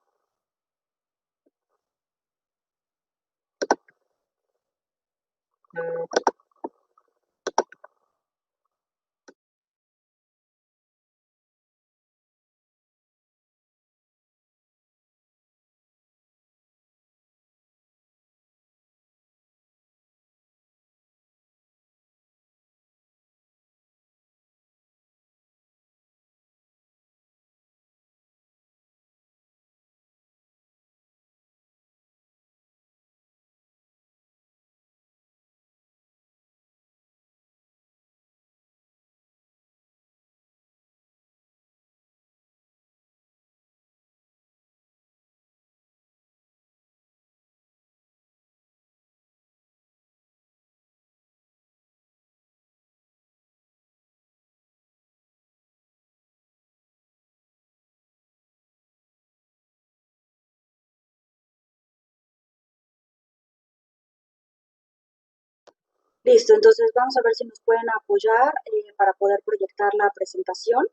Listo, entonces vamos a ver si nos pueden apoyar para poder proyectar la presentación.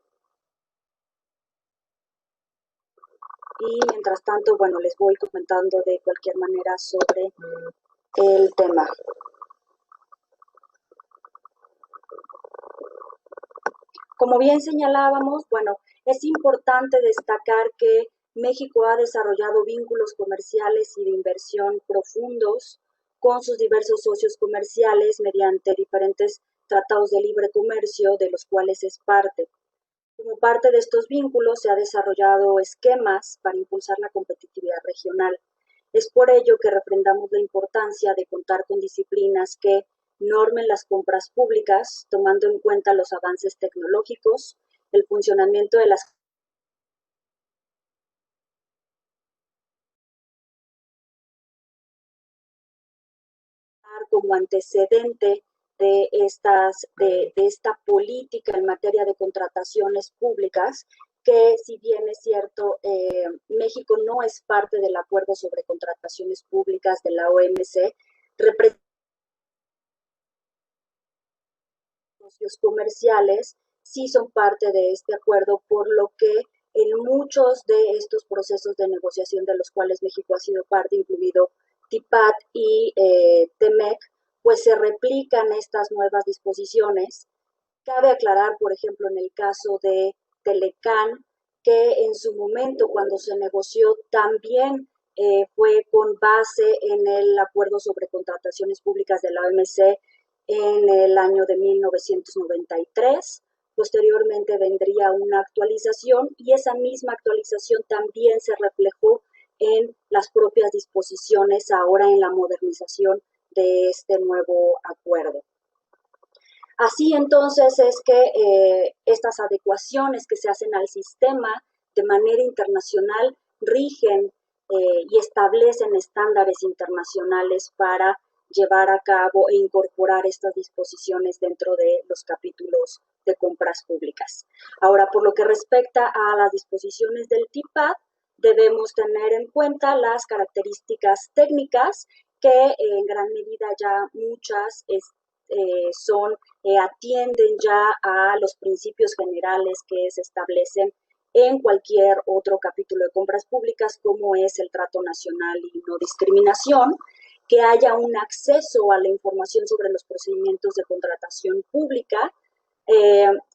Y mientras tanto, bueno, les voy comentando de cualquier manera sobre el tema. Como bien señalábamos, bueno, es importante destacar que México ha desarrollado vínculos comerciales y de inversión profundos con sus diversos socios comerciales mediante diferentes tratados de libre comercio de los cuales es parte. Como parte de estos vínculos se ha desarrollado esquemas para impulsar la competitividad regional. Es por ello que refrendamos la importancia de contar con disciplinas que normen las compras públicas, tomando en cuenta los avances tecnológicos, el funcionamiento de las como antecedente de esta política en materia de contrataciones públicas, que si bien es cierto, México no es parte del acuerdo sobre contrataciones públicas de la OMC, representa socios comerciales sí son parte de este acuerdo, por lo que en muchos de estos procesos de negociación de los cuales México ha sido parte, incluido TIPAD y TEMEC, pues se replican estas nuevas disposiciones. Cabe aclarar, por ejemplo, en el caso de Telecán, que en su momento cuando se negoció también fue con base en el acuerdo sobre contrataciones públicas de la OMC en el año de 1993. Posteriormente vendría una actualización y esa misma actualización también se reflejó en las propias disposiciones ahora en la modernización de este nuevo acuerdo. Así entonces es que estas adecuaciones que se hacen al sistema de manera internacional rigen y establecen estándares internacionales para llevar a cabo e incorporar estas disposiciones dentro de los capítulos de compras públicas. Ahora, por lo que respecta a las disposiciones del TIPAD, debemos tener en cuenta las características técnicas que en gran medida ya muchas atienden ya a los principios generales que se establecen en cualquier otro capítulo de compras públicas, como es el trato nacional y no discriminación, que haya un acceso a la información sobre los procedimientos de contratación pública,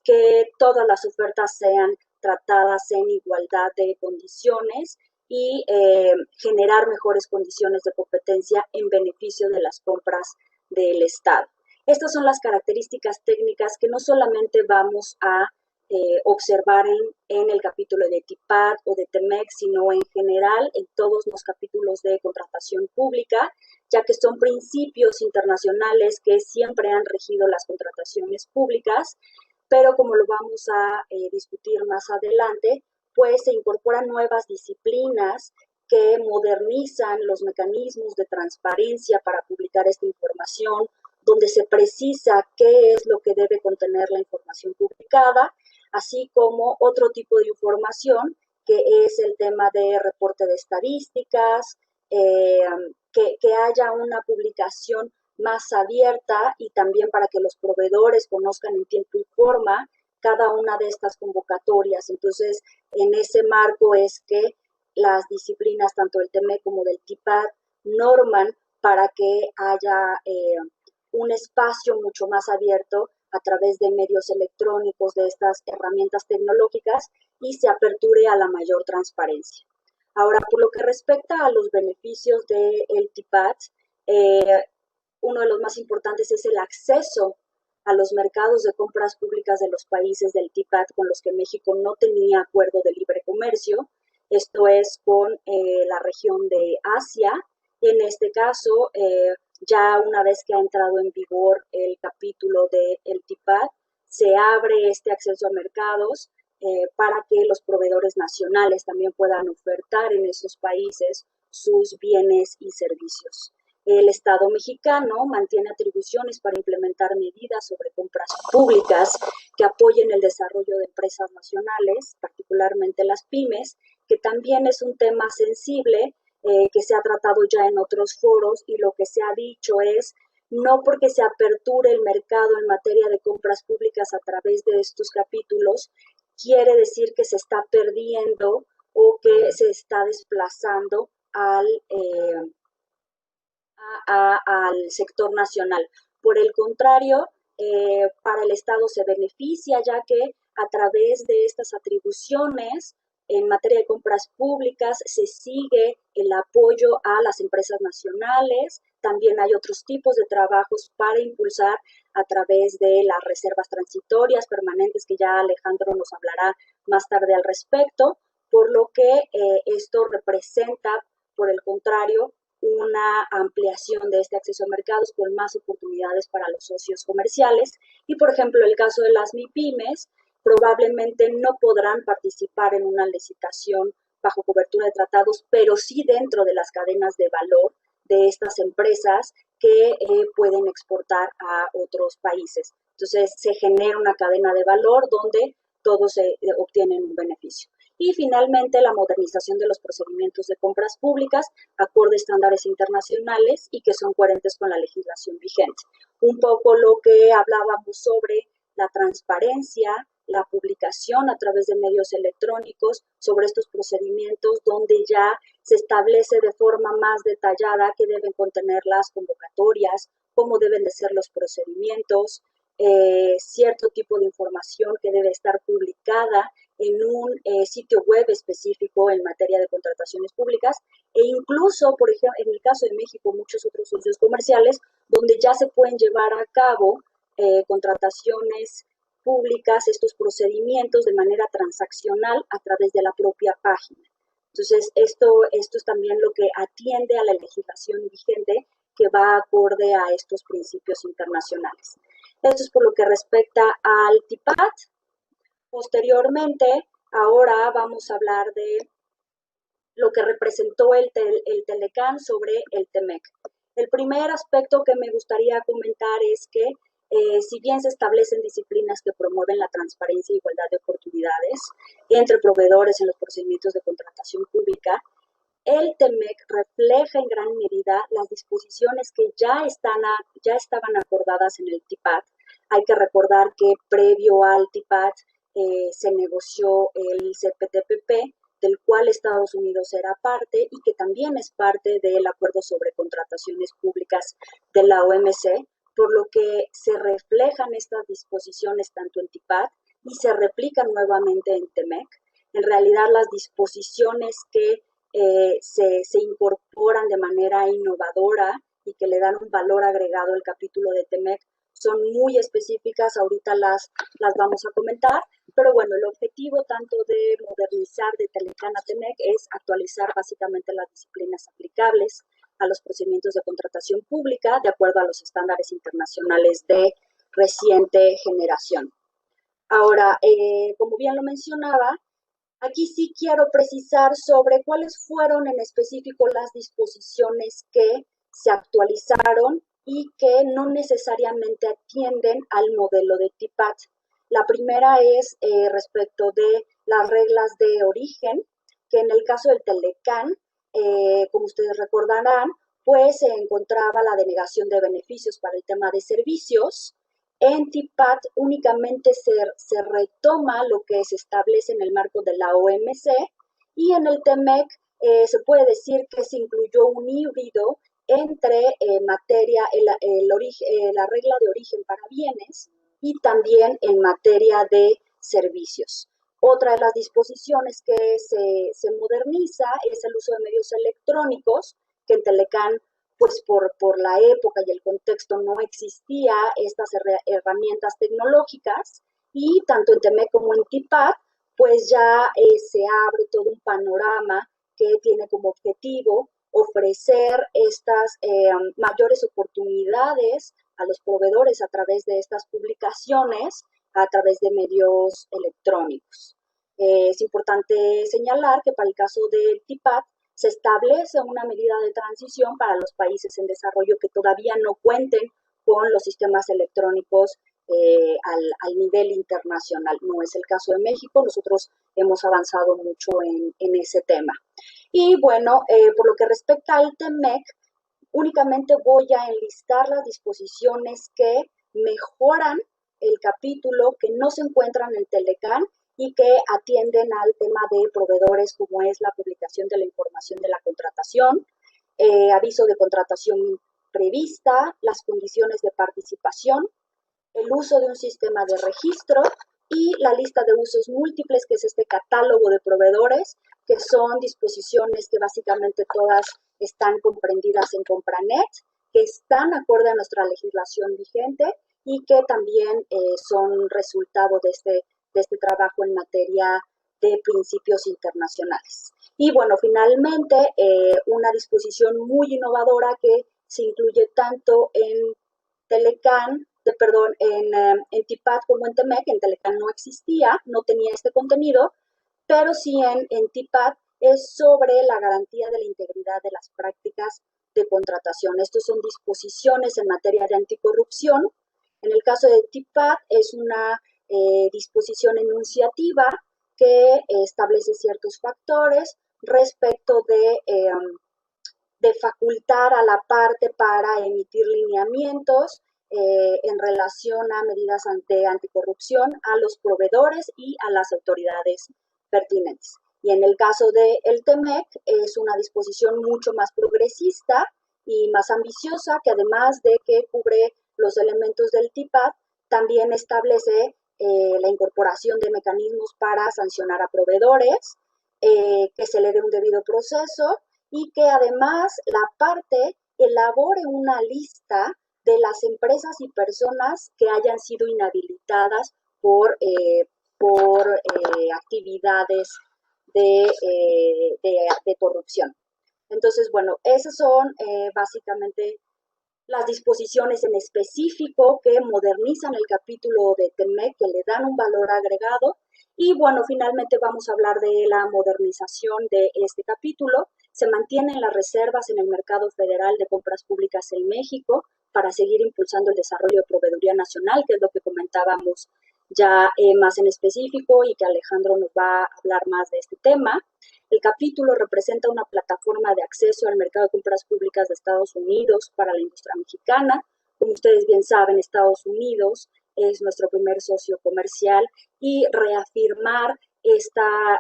que todas las ofertas sean tratadas en igualdad de condiciones y generar mejores condiciones de competencia en beneficio de las compras del Estado. Estas son las características técnicas que no solamente vamos a observar en el capítulo de TIPAD o de TEMEC, sino en general en todos los capítulos de contratación pública, ya que son principios internacionales que siempre han regido las contrataciones públicas, pero como lo vamos a discutir más adelante, pues se incorporan nuevas disciplinas que modernizan los mecanismos de transparencia para publicar esta información, donde se precisa qué es lo que debe contener la información publicada, así como otro tipo de información que es el tema de reporte de estadísticas, que haya una publicación más abierta y también para que los proveedores conozcan en tiempo y forma cada una de estas convocatorias. Entonces, en ese marco es que las disciplinas, tanto del TEMEC como del TIPAD, norman para que haya un espacio mucho más abierto a través de medios electrónicos, de estas herramientas tecnológicas, y se aperture a la mayor transparencia. Ahora, por lo que respecta a los beneficios del TIPAD, uno de los más importantes es el acceso a los mercados de compras públicas de los países del TIPAD con los que México no tenía acuerdo de libre comercio. Esto es con la región de Asia. En este caso, ya una vez que ha entrado en vigor el capítulo del TIPAD, se abre este acceso a mercados para que los proveedores nacionales también puedan ofertar en esos países sus bienes y servicios. El Estado mexicano mantiene atribuciones para implementar medidas sobre compras públicas que apoyen el desarrollo de empresas nacionales, particularmente las pymes, que también es un tema sensible que se ha tratado ya en otros foros, y lo que se ha dicho es no porque se aperture el mercado en materia de compras públicas a través de estos capítulos, quiere decir que se está perdiendo o que se está desplazando al sector nacional. Por el contrario, para el Estado se beneficia, ya que a través de estas atribuciones en materia de compras públicas se sigue el apoyo a las empresas nacionales. También hay otros tipos de trabajos para impulsar a través de las reservas transitorias permanentes, que ya Alejandro nos hablará más tarde al respecto, por lo que esto representa, por el contrario, una ampliación de este acceso a mercados con más oportunidades para los socios comerciales. Y, por ejemplo, el caso de las MIPYMES, probablemente no podrán participar en una licitación bajo cobertura de tratados, pero sí dentro de las cadenas de valor de estas empresas que pueden exportar a otros países. Entonces, se genera una cadena de valor donde todos obtienen un beneficio. Y finalmente, la modernización de los procedimientos de compras públicas acorde a estándares internacionales y que son coherentes con la legislación vigente. Un poco lo que hablábamos sobre la transparencia, la publicación a través de medios electrónicos sobre estos procedimientos, donde ya se establece de forma más detallada qué deben contener las convocatorias, cómo deben de ser los procedimientos, cierto tipo de información que debe estar publicada en un sitio web específico en materia de contrataciones públicas, e incluso, por ejemplo, en el caso de México, muchos otros socios comerciales, donde ya se pueden llevar a cabo contrataciones públicas, estos procedimientos de manera transaccional a través de la propia página. Entonces, esto es también lo que atiende a la legislación vigente, que va acorde a estos principios internacionales. Esto es por lo que respecta al TIPAT. Posteriormente, ahora vamos a hablar de lo que representó el Telecán sobre el TEMEC. El primer aspecto que me gustaría comentar es que si bien se establecen disciplinas que promueven la transparencia e igualdad de oportunidades entre proveedores en los procedimientos de contratación pública, el TEMEC refleja en gran medida las disposiciones que ya estaban acordadas en el TIPAT. Hay que recordar que previo al TIPAT se negoció el CPTPP, del cual Estados Unidos era parte y que también es parte del Acuerdo sobre Contrataciones Públicas de la OMC, por lo que se reflejan estas disposiciones tanto en TIPAT y se replican nuevamente en TEMEC. En realidad, las disposiciones que se incorporan de manera innovadora y que le dan un valor agregado al capítulo de TEMEC son muy específicas, ahorita las vamos a comentar, pero bueno, el objetivo tanto de modernizar de Telecán a TEMEC es actualizar básicamente las disciplinas aplicables a los procedimientos de contratación pública de acuerdo a los estándares internacionales de reciente generación. Ahora, como bien lo mencionaba, aquí sí quiero precisar sobre cuáles fueron en específico las disposiciones que se actualizaron y que no necesariamente atienden al modelo de TIPAT. La primera es respecto de las reglas de origen, que en el caso del Telecán, como ustedes recordarán, pues se encontraba la denegación de beneficios para el tema de servicios. En TIPAT únicamente se retoma lo que se establece en el marco de la OMC, y en el TEMEC se puede decir que se incluyó un híbrido entre la regla de origen para bienes y también en materia de servicios. Otra de las disposiciones que se moderniza es el uso de medios electrónicos, que en Telecán, pues por la época y el contexto no existía estas herramientas tecnológicas, y tanto en TEMEC como en TIPAT, pues ya se abre todo un panorama que tiene como objetivo ofrecer estas mayores oportunidades a los proveedores a través de estas publicaciones, a través de medios electrónicos. Es importante señalar que para el caso del TIPAT se establece una medida de transición para los países en desarrollo que todavía no cuenten con los sistemas electrónicos al nivel internacional. No es el caso de México, nosotros hemos avanzado mucho en ese tema. Y bueno, por lo que respecta al TEMEC, únicamente voy a enlistar las disposiciones que mejoran el capítulo, que no se encuentran en Telecán y que atienden al tema de proveedores, como es la publicación de la información de la contratación, aviso de contratación prevista, las condiciones de participación, el uso de un sistema de registro y la lista de usos múltiples, que es este catálogo de proveedores, que son disposiciones que básicamente todas están comprendidas en Compranet, que están acorde a nuestra legislación vigente y que también son resultado de este trabajo en materia de principios internacionales. Y bueno, finalmente, una disposición muy innovadora que se incluye tanto en Telecán, en TIPAD como en TEMEC. En Telecán no existía, no tenía este contenido, pero sí en TIPAD es sobre la garantía de la integridad de las prácticas de contratación. Estos son disposiciones en materia de anticorrupción. En el caso de TIPAD es una disposición enunciativa que establece ciertos factores respecto de facultar a la parte para emitir lineamientos en relación a medidas anticorrupción a los proveedores y a las autoridades pertinentes. Y en el caso del TEMEC es una disposición mucho más progresista y más ambiciosa, que además de que cubre los elementos del TIPAD, también establece la incorporación de mecanismos para sancionar a proveedores, que se le dé un debido proceso y que además la parte elabore una lista de las empresas y personas que hayan sido inhabilitadas por actividades de corrupción. Entonces, bueno, esas son básicamente las disposiciones en específico que modernizan el capítulo de TEMEC, que le dan un valor agregado. Y bueno, finalmente vamos a hablar de la modernización de este capítulo. Se mantienen las reservas en el mercado federal de compras públicas en México para seguir impulsando el desarrollo de proveeduría nacional, que es lo que comentábamos ya más en específico y que Alejandro nos va a hablar más de este tema. El capítulo representa una plataforma de acceso al mercado de compras públicas de Estados Unidos para la industria mexicana. Como ustedes bien saben, Estados Unidos es nuestro primer socio comercial y reafirmar esta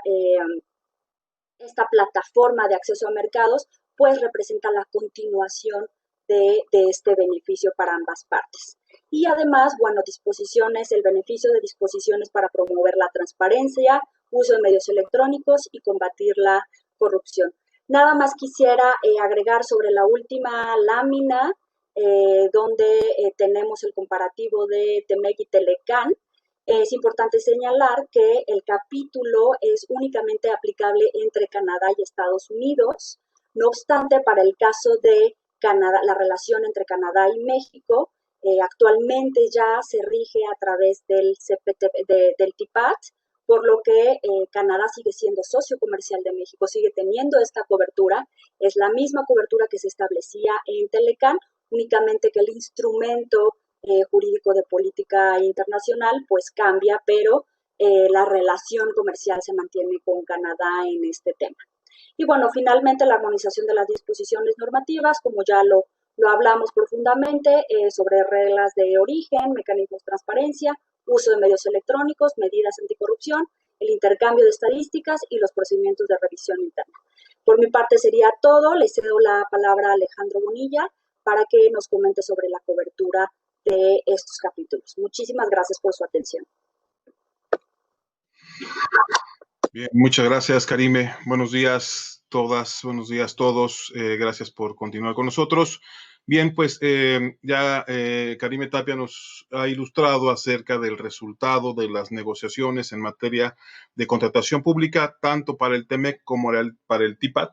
plataforma de acceso a mercados, pues representa la continuación de este beneficio para ambas partes. Y además, bueno, el beneficio de disposiciones para promover la transparencia, uso de medios electrónicos y combatir la corrupción. Nada más quisiera agregar sobre la última lámina, donde tenemos el comparativo de TEMEC y Telecán. Es importante señalar que el capítulo es únicamente aplicable entre Canadá y Estados Unidos. No obstante, para el caso de Canadá, la relación entre Canadá y México actualmente ya se rige a través del TIPAD, por lo que Canadá sigue siendo socio comercial de México, sigue teniendo esta cobertura. Es la misma cobertura que se establecía en Telecán, únicamente que el instrumento jurídico de política internacional pues cambia, pero la relación comercial se mantiene con Canadá en este tema. Y bueno, finalmente la armonización de las disposiciones normativas, como ya lo hablamos profundamente, sobre reglas de origen, mecanismos de transparencia, uso de medios electrónicos, medidas anticorrupción, el intercambio de estadísticas y los procedimientos de revisión interna. Por mi parte sería todo. Le cedo la palabra a Alejandro Bonilla para que nos comente sobre la cobertura de estos capítulos. Muchísimas gracias por su atención. Bien, muchas gracias, Karime. Buenos días todas, buenos días todos. Gracias por continuar con nosotros. Bien, pues ya Karime Tapia nos ha ilustrado acerca del resultado de las negociaciones en materia de contratación pública, tanto para el TEMEC como para el TIPAD.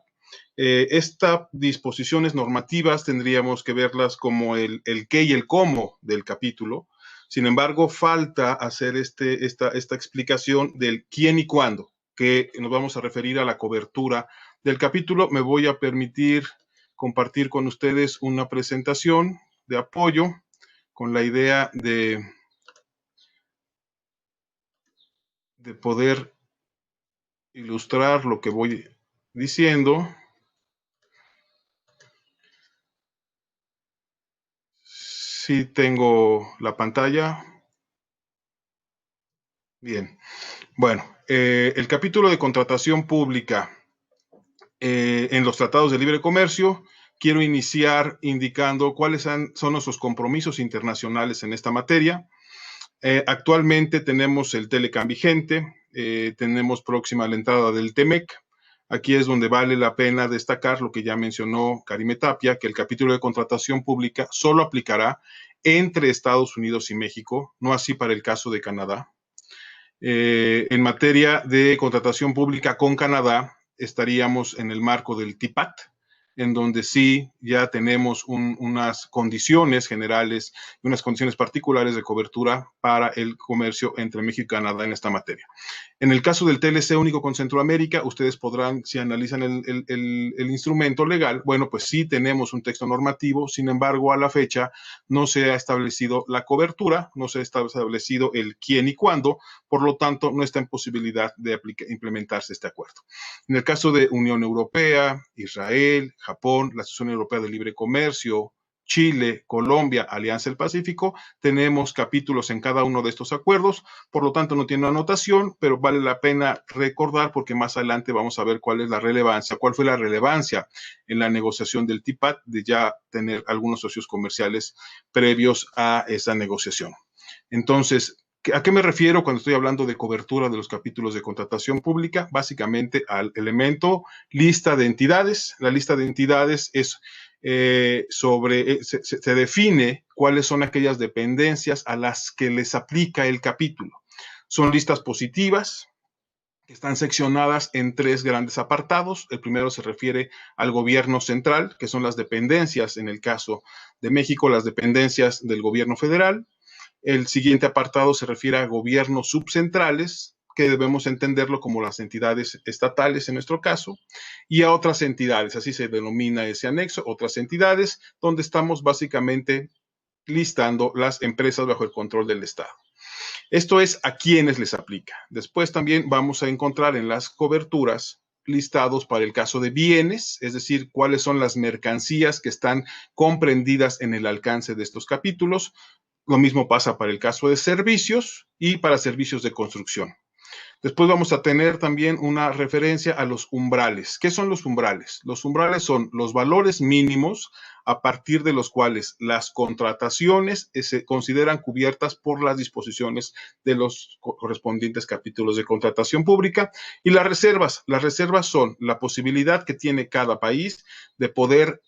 Estas disposiciones normativas tendríamos que verlas como el qué y el cómo del capítulo. Sin embargo, falta hacer esta explicación del quién y cuándo, que nos vamos a referir a la cobertura del capítulo. Me voy a permitir compartir con ustedes una presentación de apoyo con la idea de poder ilustrar lo que voy diciendo. Sí tengo la pantalla. Bien. Bueno, el capítulo de contratación pública en los tratados de libre comercio, quiero iniciar indicando cuáles son nuestros compromisos internacionales en esta materia. Actualmente tenemos el Telecam vigente, tenemos próxima la entrada del TEMEC. Aquí es donde vale la pena destacar lo que ya mencionó Karime Tapia, que el capítulo de contratación pública solo aplicará entre Estados Unidos y México, no así para el caso de Canadá. En materia de contratación pública con Canadá, estaríamos en el marco del TIPAT, en donde sí ya tenemos unas condiciones generales y unas condiciones particulares de cobertura para el comercio entre México y Canadá en esta materia. En el caso del TLC único con Centroamérica, ustedes podrán, si analizan el instrumento legal, bueno, pues sí tenemos un texto normativo, sin embargo, a la fecha no se ha establecido la cobertura, no se ha establecido el quién y cuándo, por lo tanto, no está en posibilidad de implementarse este acuerdo. En el caso de Unión Europea, Israel, Japón, la Asociación Europea de Libre Comercio, Chile, Colombia, Alianza del Pacífico, tenemos capítulos en cada uno de estos acuerdos, por lo tanto no tiene anotación, pero vale la pena recordar porque más adelante vamos a ver cuál es la relevancia, cuál fue la relevancia en la negociación del TIPAT de ya tener algunos socios comerciales previos a esa negociación. Entonces, ¿a qué me refiero cuando estoy hablando de cobertura de los capítulos de contratación pública? Básicamente al elemento lista de entidades. La lista de entidades es se define cuáles son aquellas dependencias a las que les aplica el capítulo. Son listas positivas, que están seccionadas en 3 grandes apartados. El primero se refiere al gobierno central, que son las dependencias, en el caso de México, las dependencias del gobierno federal. El siguiente apartado se refiere a gobiernos subcentrales, que debemos entenderlo como las entidades estatales en nuestro caso, y a otras entidades, así se denomina ese anexo, otras entidades, donde estamos básicamente listando las empresas bajo el control del Estado. Esto es a quienes les aplica. Después también vamos a encontrar en las coberturas listados para el caso de bienes, es decir, cuáles son las mercancías que están comprendidas en el alcance de estos capítulos. Lo mismo pasa para el caso de servicios y para servicios de construcción. Después vamos a tener también una referencia a los umbrales. ¿Qué son los umbrales? Los umbrales son los valores mínimos a partir de los cuales las contrataciones se consideran cubiertas por las disposiciones de los correspondientes capítulos de contratación pública. Y las reservas son la posibilidad que tiene cada país de poder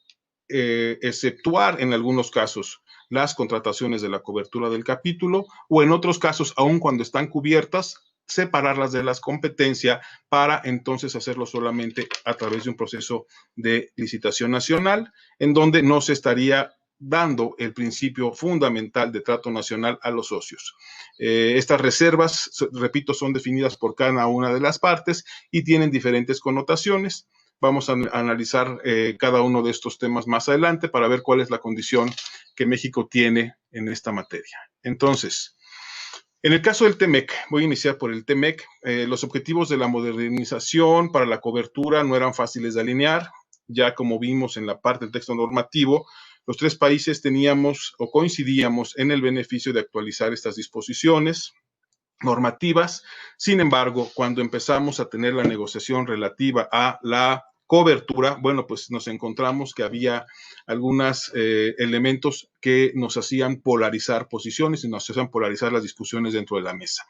exceptuar en algunos casos las contrataciones de la cobertura del capítulo o en otros casos, aun cuando están cubiertas, separarlas de las competencias para entonces hacerlo solamente a través de un proceso de licitación nacional, en donde no se estaría dando el principio fundamental de trato nacional a los socios. Estas reservas, repito, son definidas por cada una de las partes y tienen diferentes connotaciones. Vamos a analizar cada uno de estos temas más adelante para ver cuál es la condición que México tiene en esta materia. Entonces, en el caso del TEMEC, voy a iniciar por el TEMEC. Los objetivos de la modernización para la cobertura no eran fáciles de alinear. Ya como vimos en la parte del texto normativo, los 3 países teníamos o coincidíamos en el beneficio de actualizar estas disposiciones normativas. Sin embargo, cuando empezamos a tener la negociación relativa a la cobertura, bueno, pues nos encontramos que había algunos elementos que nos hacían polarizar posiciones y nos hacían polarizar las discusiones dentro de la mesa.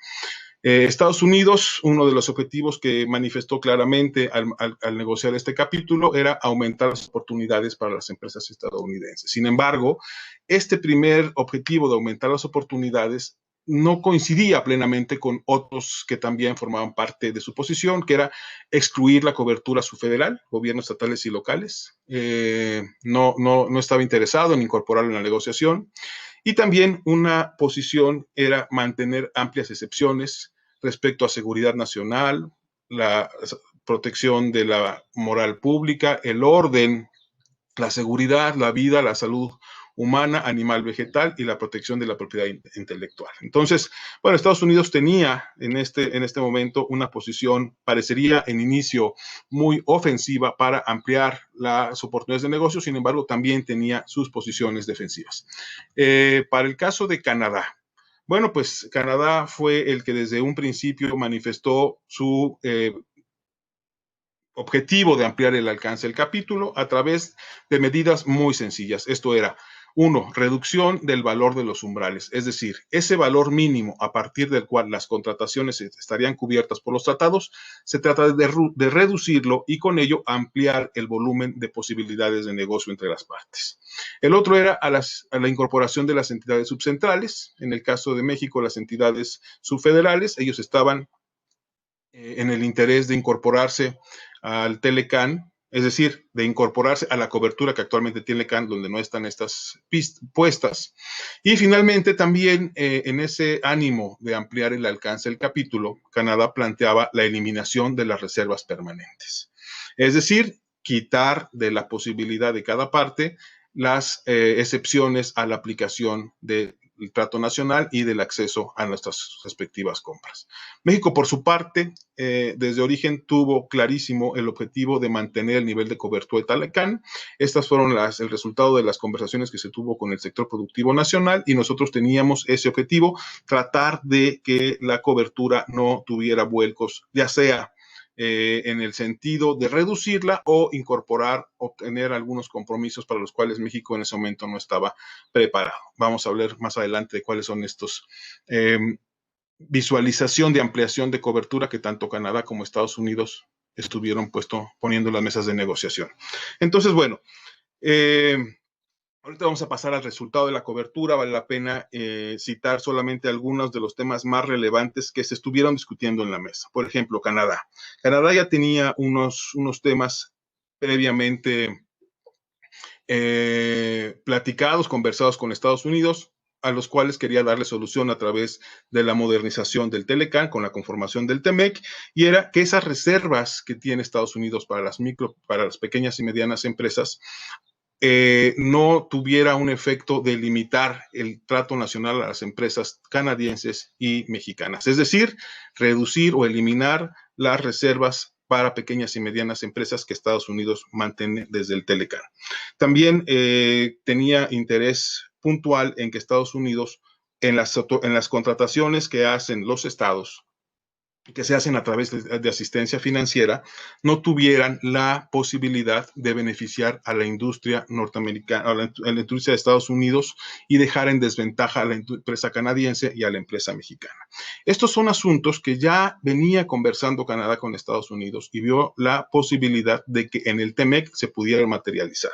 Estados Unidos, uno de los objetivos que manifestó claramente al negociar este capítulo era aumentar las oportunidades para las empresas estadounidenses. Sin embargo, este primer objetivo de aumentar las oportunidades no coincidía plenamente con otros que también formaban parte de su posición, que era excluir la cobertura subfederal, gobiernos estatales y locales. No estaba interesado en incorporarlo en la negociación. Y también una posición era mantener amplias excepciones respecto a seguridad nacional, la protección de la moral pública, el orden, la seguridad, la vida, la salud humana, animal, vegetal y la protección de la propiedad intelectual. Entonces, bueno, Estados Unidos tenía en este momento una posición, parecería en inicio muy ofensiva para ampliar las oportunidades de negocio, sin embargo, también tenía sus posiciones defensivas. Para el caso de Canadá, bueno, pues Canadá fue el que desde un principio manifestó su objetivo de ampliar el alcance del capítulo a través de medidas muy sencillas. Esto era, 1, reducción del valor de los umbrales, es decir, ese valor mínimo a partir del cual las contrataciones estarían cubiertas por los tratados, se trata de reducirlo y con ello ampliar el volumen de posibilidades de negocio entre las partes. El otro era a la incorporación de las entidades subcentrales. En el caso de México, las entidades subfederales, ellos estaban en el interés de incorporarse al Telecan, es decir, de incorporarse a la cobertura que actualmente tiene Telecan, donde no están estas puestas. Y finalmente también en ese ánimo de ampliar el alcance del capítulo, Canadá planteaba la eliminación de las reservas permanentes. Es decir, quitar de la posibilidad de cada parte las excepciones a la aplicación del trato nacional y del acceso a nuestras respectivas compras. México, por su parte, desde origen tuvo clarísimo el objetivo de mantener el nivel de cobertura de Telecan. Estas fueron el resultado de las conversaciones que se tuvo con el sector productivo nacional y nosotros teníamos ese objetivo, tratar de que la cobertura no tuviera vuelcos, ya sea en el sentido de reducirla o incorporar, obtener algunos compromisos para los cuales México en ese momento no estaba preparado. Vamos a hablar más adelante de cuáles son estos visualización de ampliación de cobertura que tanto Canadá como Estados Unidos estuvieron poniendo en las mesas de negociación. Entonces, bueno, ahorita vamos a pasar al resultado de la cobertura. Vale la pena citar solamente algunos de los temas más relevantes que se estuvieron discutiendo en la mesa. Por ejemplo, Canadá. Canadá ya tenía unos temas previamente platicados, conversados con Estados Unidos, a los cuales quería darle solución a través de la modernización del Telecan con la conformación del TEMEC, y era que esas reservas que tiene Estados Unidos para las pequeñas y medianas empresas no tuviera un efecto de limitar el trato nacional a las empresas canadienses y mexicanas. Es decir, reducir o eliminar las reservas para pequeñas y medianas empresas que Estados Unidos mantiene desde el Telecan. También tenía interés puntual en que Estados Unidos, en las contrataciones que hacen los estados, que se hacen a través de asistencia financiera, no tuvieran la posibilidad de beneficiar a la industria norteamericana, a la industria de Estados Unidos y dejar en desventaja a la empresa canadiense y a la empresa mexicana. Estos son asuntos que ya venía conversando Canadá con Estados Unidos y vio la posibilidad de que en el TEMEC se pudiera materializar.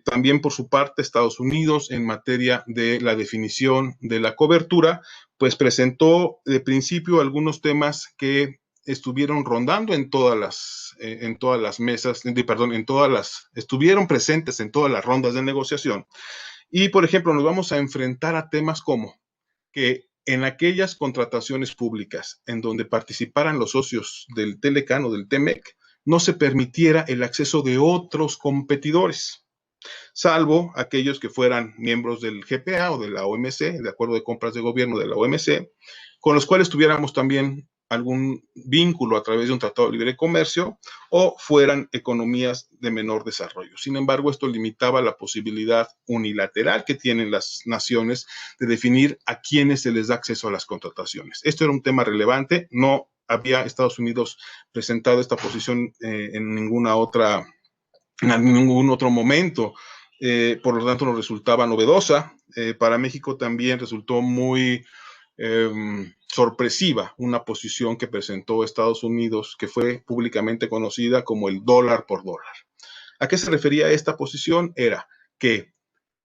También por su parte Estados Unidos en materia de la definición de la cobertura pues presentó de principio algunos temas que estuvieron rondando en todas las mesas, estuvieron presentes en todas las rondas de negociación. Y por ejemplo nos vamos a enfrentar a temas como que en aquellas contrataciones públicas en donde participaran los socios del Telecan o del TEMEC no se permitiera el acceso de otros competidores, salvo aquellos que fueran miembros del GPA o de la OMC, de acuerdo de compras de gobierno de la OMC, con los cuales tuviéramos también algún vínculo a través de un tratado de libre comercio o fueran economías de menor desarrollo. Sin embargo, esto limitaba la posibilidad unilateral que tienen las naciones de definir a quiénes se les da acceso a las contrataciones. Esto era un tema relevante, no había Estados Unidos presentado esta posición en ningún otro momento, por lo tanto nos resultaba novedosa. Para México también resultó muy sorpresiva una posición que presentó Estados Unidos, que fue públicamente conocida como el dólar por dólar. ¿A qué se refería esta posición? Era que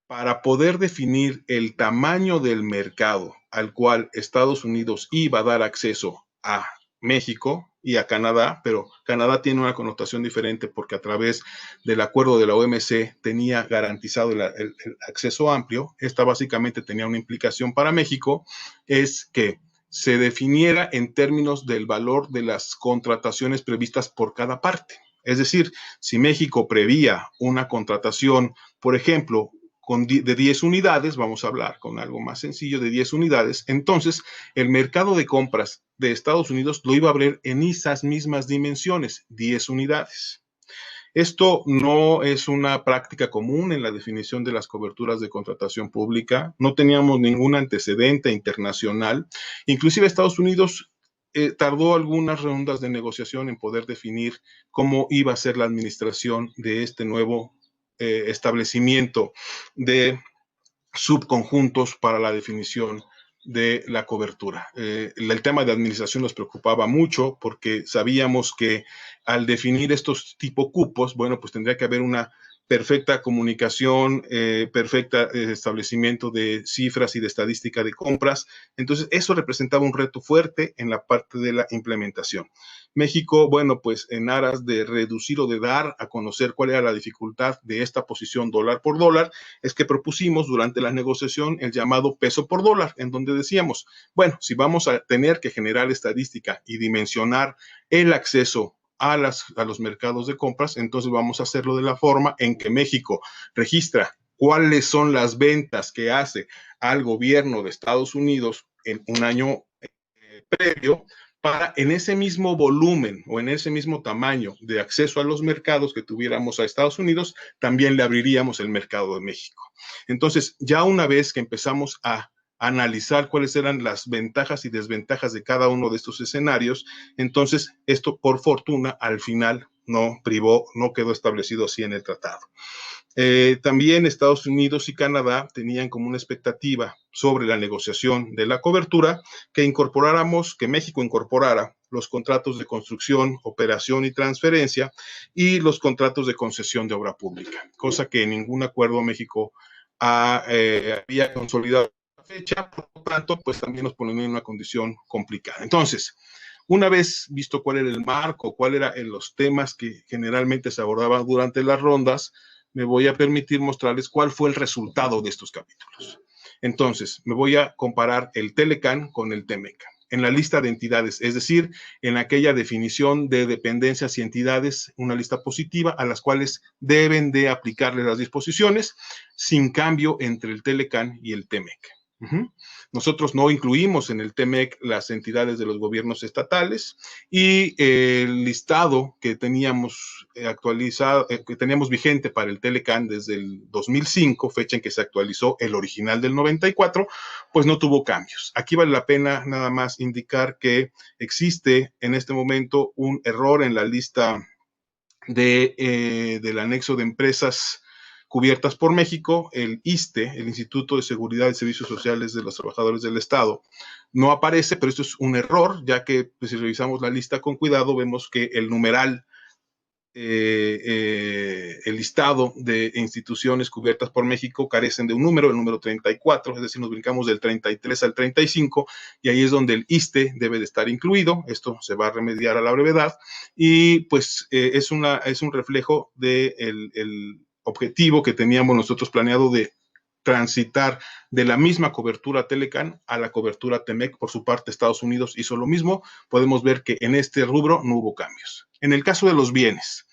para poder definir el tamaño del mercado al cual Estados Unidos iba a dar acceso a México y a Canadá, pero Canadá tiene una connotación diferente porque a través del acuerdo de la OMC tenía garantizado el acceso amplio. Esta básicamente tenía una implicación para México, es que se definiera en términos del valor de las contrataciones previstas por cada parte. Es decir, si México prevía una contratación, por ejemplo, de 10 unidades, vamos a hablar con algo más sencillo, de 10 unidades, entonces el mercado de compras de Estados Unidos lo iba a abrir en esas mismas dimensiones, 10 unidades. Esto no es una práctica común en la definición de las coberturas de contratación pública. No teníamos ningún antecedente internacional. Inclusive Estados Unidos tardó algunas rondas de negociación en poder definir cómo iba a ser la administración de este nuevo establecimiento de subconjuntos para la definición de la cobertura. El tema de administración nos preocupaba mucho porque sabíamos que al definir estos tipo cupos, bueno, pues tendría que haber una perfecta comunicación, perfecta establecimiento de cifras y de estadística de compras. Entonces, eso representaba un reto fuerte en la parte de la implementación. México, bueno, pues en aras de reducir o de dar a conocer cuál era la dificultad de esta posición dólar por dólar, es que propusimos durante la negociación el llamado peso por dólar, en donde decíamos, bueno, si vamos a tener que generar estadística y dimensionar el acceso a los mercados de compras, entonces vamos a hacerlo de la forma en que México registra cuáles son las ventas que hace al gobierno de Estados Unidos en un año previo, para en ese mismo volumen o en ese mismo tamaño de acceso a los mercados que tuviéramos a Estados Unidos, también le abriríamos el mercado de México. Entonces, ya una vez que empezamos a analizar cuáles eran las ventajas y desventajas de cada uno de estos escenarios, entonces esto por fortuna al final no quedó establecido así en el tratado. También Estados Unidos y Canadá tenían como una expectativa sobre la negociación de la cobertura que México incorporara los contratos de construcción, operación y transferencia y los contratos de concesión de obra pública, cosa que en ningún acuerdo México había consolidado a la fecha, por lo tanto, pues también nos ponen en una condición complicada. Entonces, una vez visto cuál era el marco, cuáles eran los temas que generalmente se abordaban durante las rondas, me voy a permitir mostrarles cuál fue el resultado de estos capítulos. Entonces, me voy a comparar el Telecan con el TEMEC. En la lista de entidades, es decir, en aquella definición de dependencias y entidades, una lista positiva a las cuales deben de aplicarle las disposiciones, sin cambio entre el Telecan y el TEMEC. Nosotros no incluimos en el TEMEC las entidades de los gobiernos estatales y el listado que teníamos actualizado, que teníamos vigente para el Telecan desde el 2005, fecha en que se actualizó el original del 94, pues no tuvo cambios. Aquí vale la pena nada más indicar que existe en este momento un error en la lista del anexo de empresas cubiertas por México, el ISSSTE, el Instituto de Seguridad y Servicios Sociales de los Trabajadores del Estado, no aparece, pero esto es un error, ya que pues, si revisamos la lista con cuidado, vemos que el numeral, el listado de instituciones cubiertas por México carecen de un número, el número 34, es decir, nos brincamos del 33 al 35, y ahí es donde el ISSSTE debe de estar incluido. Esto se va a remediar a la brevedad, y pues es un reflejo del objetivo que teníamos nosotros planeado de transitar de la misma cobertura Telecan a la cobertura TEMEC. Por su parte, Estados Unidos hizo lo mismo. Podemos ver que en este rubro no hubo cambios. En el caso de los bienes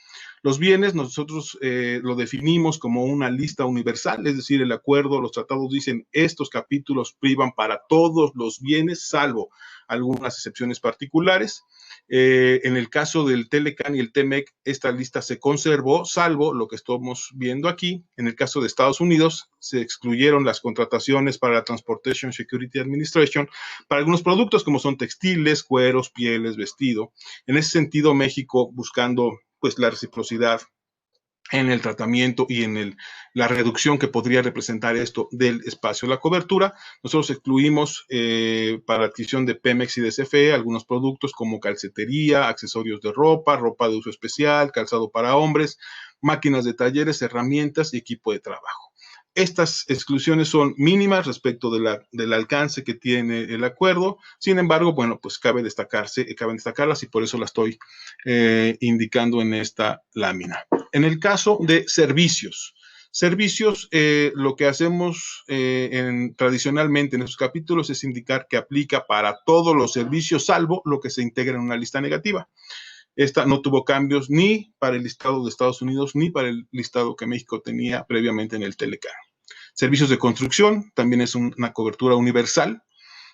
nosotros lo definimos como una lista universal, es decir, el acuerdo, los tratados dicen estos capítulos privan para todos los bienes, salvo algunas excepciones particulares. En el caso del Telecan y el TEMEC, esta lista se conservó, salvo lo que estamos viendo aquí. En el caso de Estados Unidos, se excluyeron las contrataciones para la Transportation Security Administration para algunos productos como son textiles, cueros, pieles, vestido. En ese sentido, México, buscando pues la reciprocidad en el tratamiento y en la reducción que podría representar esto del espacio de la cobertura, nosotros excluimos para adquisición de Pemex y de CFE algunos productos como calcetería, accesorios de ropa de uso especial, calzado para hombres, máquinas de talleres, herramientas y equipo de trabajo. Estas exclusiones son mínimas respecto del alcance que tiene el acuerdo. Sin embargo, bueno, pues caben destacarlas y por eso las estoy indicando en esta lámina. En el caso de servicios, lo que hacemos tradicionalmente en estos capítulos es indicar que aplica para todos los servicios, salvo lo que se integra en una lista negativa. Esta no tuvo cambios ni para el listado de Estados Unidos ni para el listado que México tenía previamente en el Telecan. Servicios de construcción también es una cobertura universal,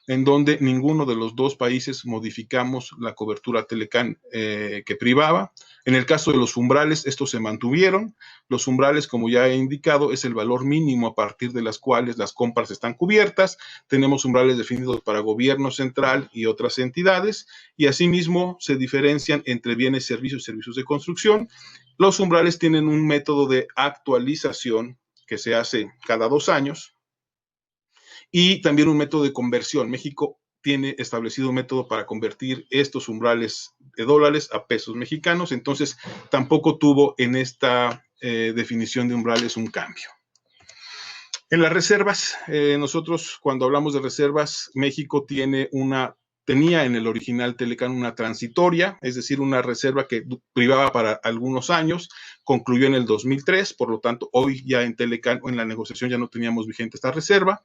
en donde ninguno de los dos países modificamos la cobertura Telecán que privaba. En el caso de los umbrales, estos se mantuvieron. Los umbrales, como ya he indicado, es el valor mínimo a partir de las cuales las compras están cubiertas. Tenemos umbrales definidos para gobierno central y otras entidades, y asimismo se diferencian entre bienes, servicios y servicios de construcción. Los umbrales tienen un método de actualización que se hace cada 2 años, y también un método de conversión. México tiene establecido un método para convertir estos umbrales de dólares a pesos mexicanos, entonces tampoco tuvo en esta definición de umbrales un cambio. En las reservas, nosotros cuando hablamos de reservas, México tenía en el original Telecán una transitoria, es decir, una reserva que privaba para algunos años, concluyó en el 2003, por lo tanto, hoy ya en Telecán o en la negociación ya no teníamos vigente esta reserva,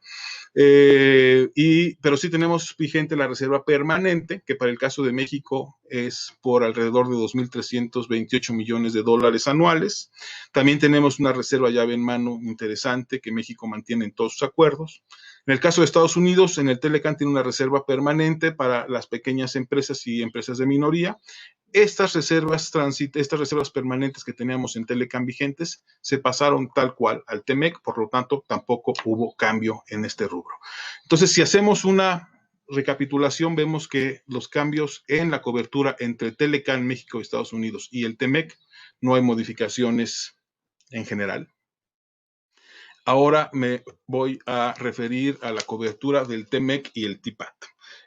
pero sí tenemos vigente la reserva permanente, que para el caso de México es por alrededor de 2.328 millones de dólares anuales. También tenemos una reserva llave en mano interesante que México mantiene en todos sus acuerdos. En el caso de Estados Unidos, en el Telecán tiene una reserva permanente para las pequeñas empresas y empresas de minoría. Estas reservas permanentes que teníamos en Telecán vigentes se pasaron tal cual al TEMEC, por lo tanto, tampoco hubo cambio en este rubro. Entonces, si hacemos una recapitulación, vemos que los cambios en la cobertura entre Telecán, México, Estados Unidos y el TEMEC, no hay modificaciones en general. Ahora me voy a referir a la cobertura del TEMEC y el TIPAT.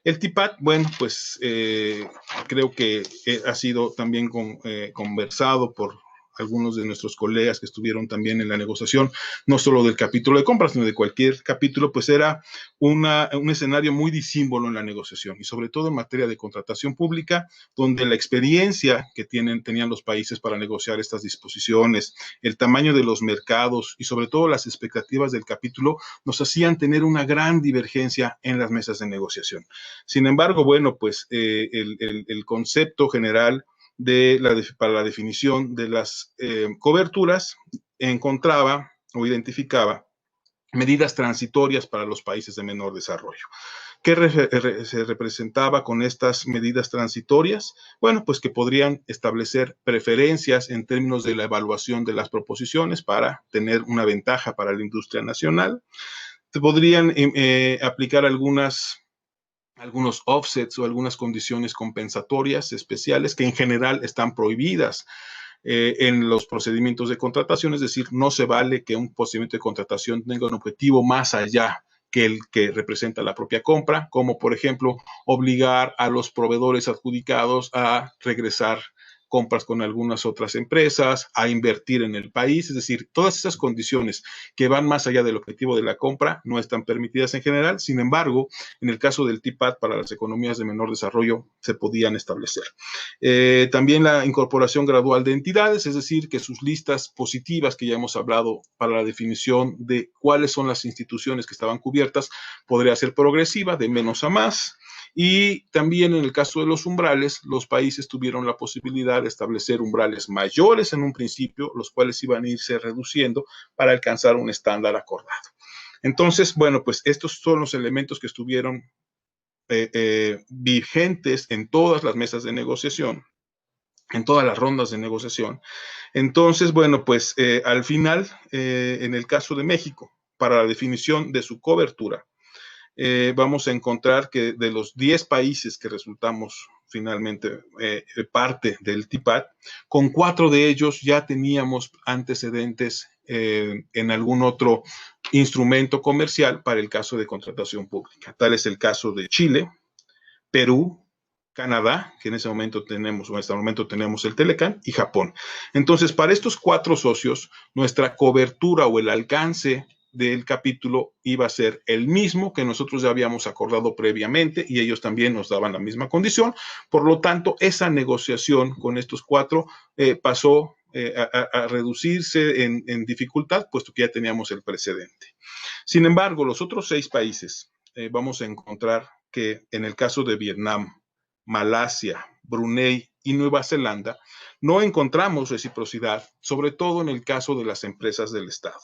El TIPAT, bueno, pues creo que ha sido también conversado por algunos de nuestros colegas que estuvieron también en la negociación, no solo del capítulo de compras, sino de cualquier capítulo, pues era un escenario muy disímbolo en la negociación, y sobre todo en materia de contratación pública, donde la experiencia que tenían los países para negociar estas disposiciones, el tamaño de los mercados y sobre todo las expectativas del capítulo nos hacían tener una gran divergencia en las mesas de negociación. Sin embargo, bueno, pues el concepto general para la definición de las coberturas encontraba o identificaba medidas transitorias para los países de menor desarrollo. ¿Qué se representaba con estas medidas transitorias? Bueno, pues que podrían establecer preferencias en términos de la evaluación de las proposiciones para tener una ventaja para la industria nacional. Se podrían aplicar algunos offsets o algunas condiciones compensatorias especiales que en general están prohibidas en los procedimientos de contratación, es decir, no se vale que un procedimiento de contratación tenga un objetivo más allá que el que representa la propia compra, como por ejemplo obligar a los proveedores adjudicados a regresar compras con algunas otras empresas, a invertir en el país, es decir, todas esas condiciones que van más allá del objetivo de la compra no están permitidas en general. Sin embargo, en el caso del TIPAT para las economías de menor desarrollo se podían establecer. También la incorporación gradual de entidades, es decir, que sus listas positivas que ya hemos hablado para la definición de cuáles son las instituciones que estaban cubiertas podría ser progresiva, de menos a más. Y también en el caso de los umbrales, los países tuvieron la posibilidad de establecer umbrales mayores en un principio, los cuales iban a irse reduciendo para alcanzar un estándar acordado. Entonces, bueno, pues estos son los elementos que estuvieron vigentes en todas las mesas de negociación, en todas las rondas de negociación. Entonces, bueno, pues al final, en el caso de México, para la definición de su cobertura, vamos a encontrar que de los 10 países que resultamos finalmente parte del TIPAT, con 4 de ellos ya teníamos antecedentes en algún otro instrumento comercial para el caso de contratación pública. Tal es el caso de Chile, Perú, Canadá, que en ese momento tenemos, o en este momento tenemos el Telecán, y Japón. Entonces, para estos 4 socios, nuestra cobertura o el alcance del capítulo iba a ser el mismo que nosotros ya habíamos acordado previamente, y ellos también nos daban la misma condición. Por lo tanto, esa negociación con estos 4 pasó a reducirse en dificultad, puesto que ya teníamos el precedente. Sin embargo, los otros 6 países vamos a encontrar que en el caso de Vietnam, Malasia, Brunei y Nueva Zelanda, no encontramos reciprocidad, sobre todo en el caso de las empresas del Estado.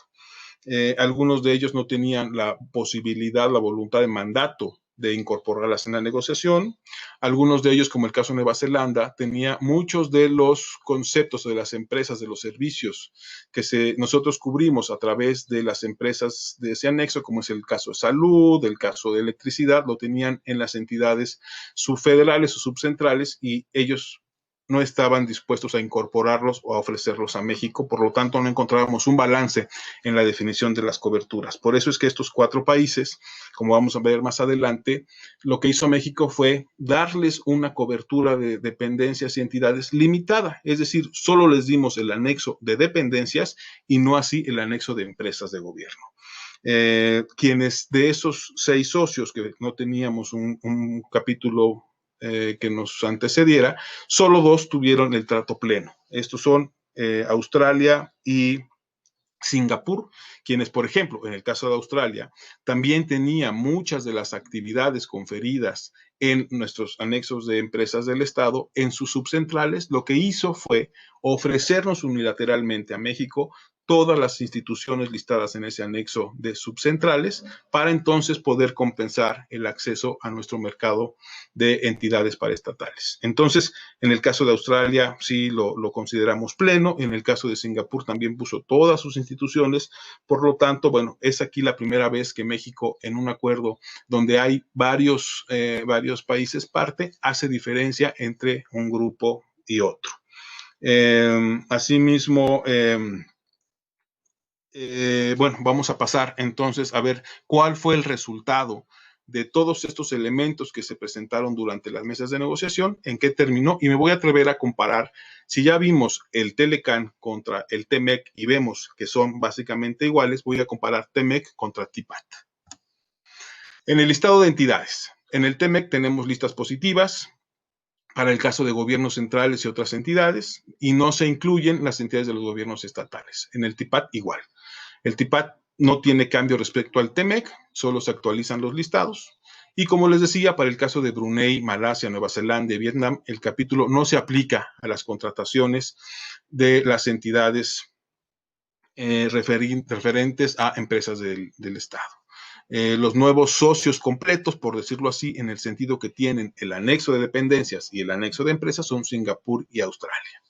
Algunos de ellos no tenían la posibilidad, la voluntad de mandato de incorporarlas en la negociación. Algunos de ellos, como el caso de Nueva Zelanda, tenía muchos de los conceptos de las empresas, de los servicios que nosotros cubrimos a través de las empresas de ese anexo, como es el caso de salud, el caso de electricidad, lo tenían en las entidades subfederales o subcentrales y ellos no estaban dispuestos a incorporarlos o a ofrecerlos a México, por lo tanto no encontrábamos un balance en la definición de las coberturas. Por eso es que estos 4 países, como vamos a ver más adelante, lo que hizo México fue darles una cobertura de dependencias y entidades limitada, es decir, solo les dimos el anexo de dependencias y no así el anexo de empresas de gobierno. Quienes de esos 6 socios que no teníamos un capítulo que nos antecediera, solo 2 tuvieron el trato pleno. Estos son Australia y Singapur, quienes, por ejemplo, en el caso de Australia, también tenía muchas de las actividades conferidas en nuestros anexos de empresas del Estado en sus subcentrales. Lo que hizo fue ofrecernos unilateralmente a México todas las instituciones listadas en ese anexo de subcentrales para entonces poder compensar el acceso a nuestro mercado de entidades paraestatales. Entonces, en el caso de Australia sí lo consideramos pleno, en el caso de Singapur también puso todas sus instituciones, por lo tanto, bueno, es aquí la primera vez que México en un acuerdo donde hay varios países parte, hace diferencia entre un grupo y otro. Asimismo, bueno, vamos a pasar entonces a ver cuál fue el resultado de todos estos elementos que se presentaron durante las mesas de negociación, en qué terminó, y me voy a atrever a comparar. Si ya vimos el Telecan contra el TEMEC y vemos que son básicamente iguales, voy a comparar TEMEC contra TIPAT. En el listado de entidades, en el TEMEC tenemos listas positivas para el caso de gobiernos centrales y otras entidades, y no se incluyen las entidades de los gobiernos estatales. En el TIPAT igual. El TIPAT no tiene cambio respecto al TEMEC, solo se actualizan los listados. Y como les decía, para el caso de Brunei, Malasia, Nueva Zelanda y Vietnam, el capítulo no se aplica a las contrataciones de las entidades referentes a empresas del Estado. Los nuevos socios completos, por decirlo así, en el sentido que tienen el anexo de dependencias y el anexo de empresas, son Singapur y Australia.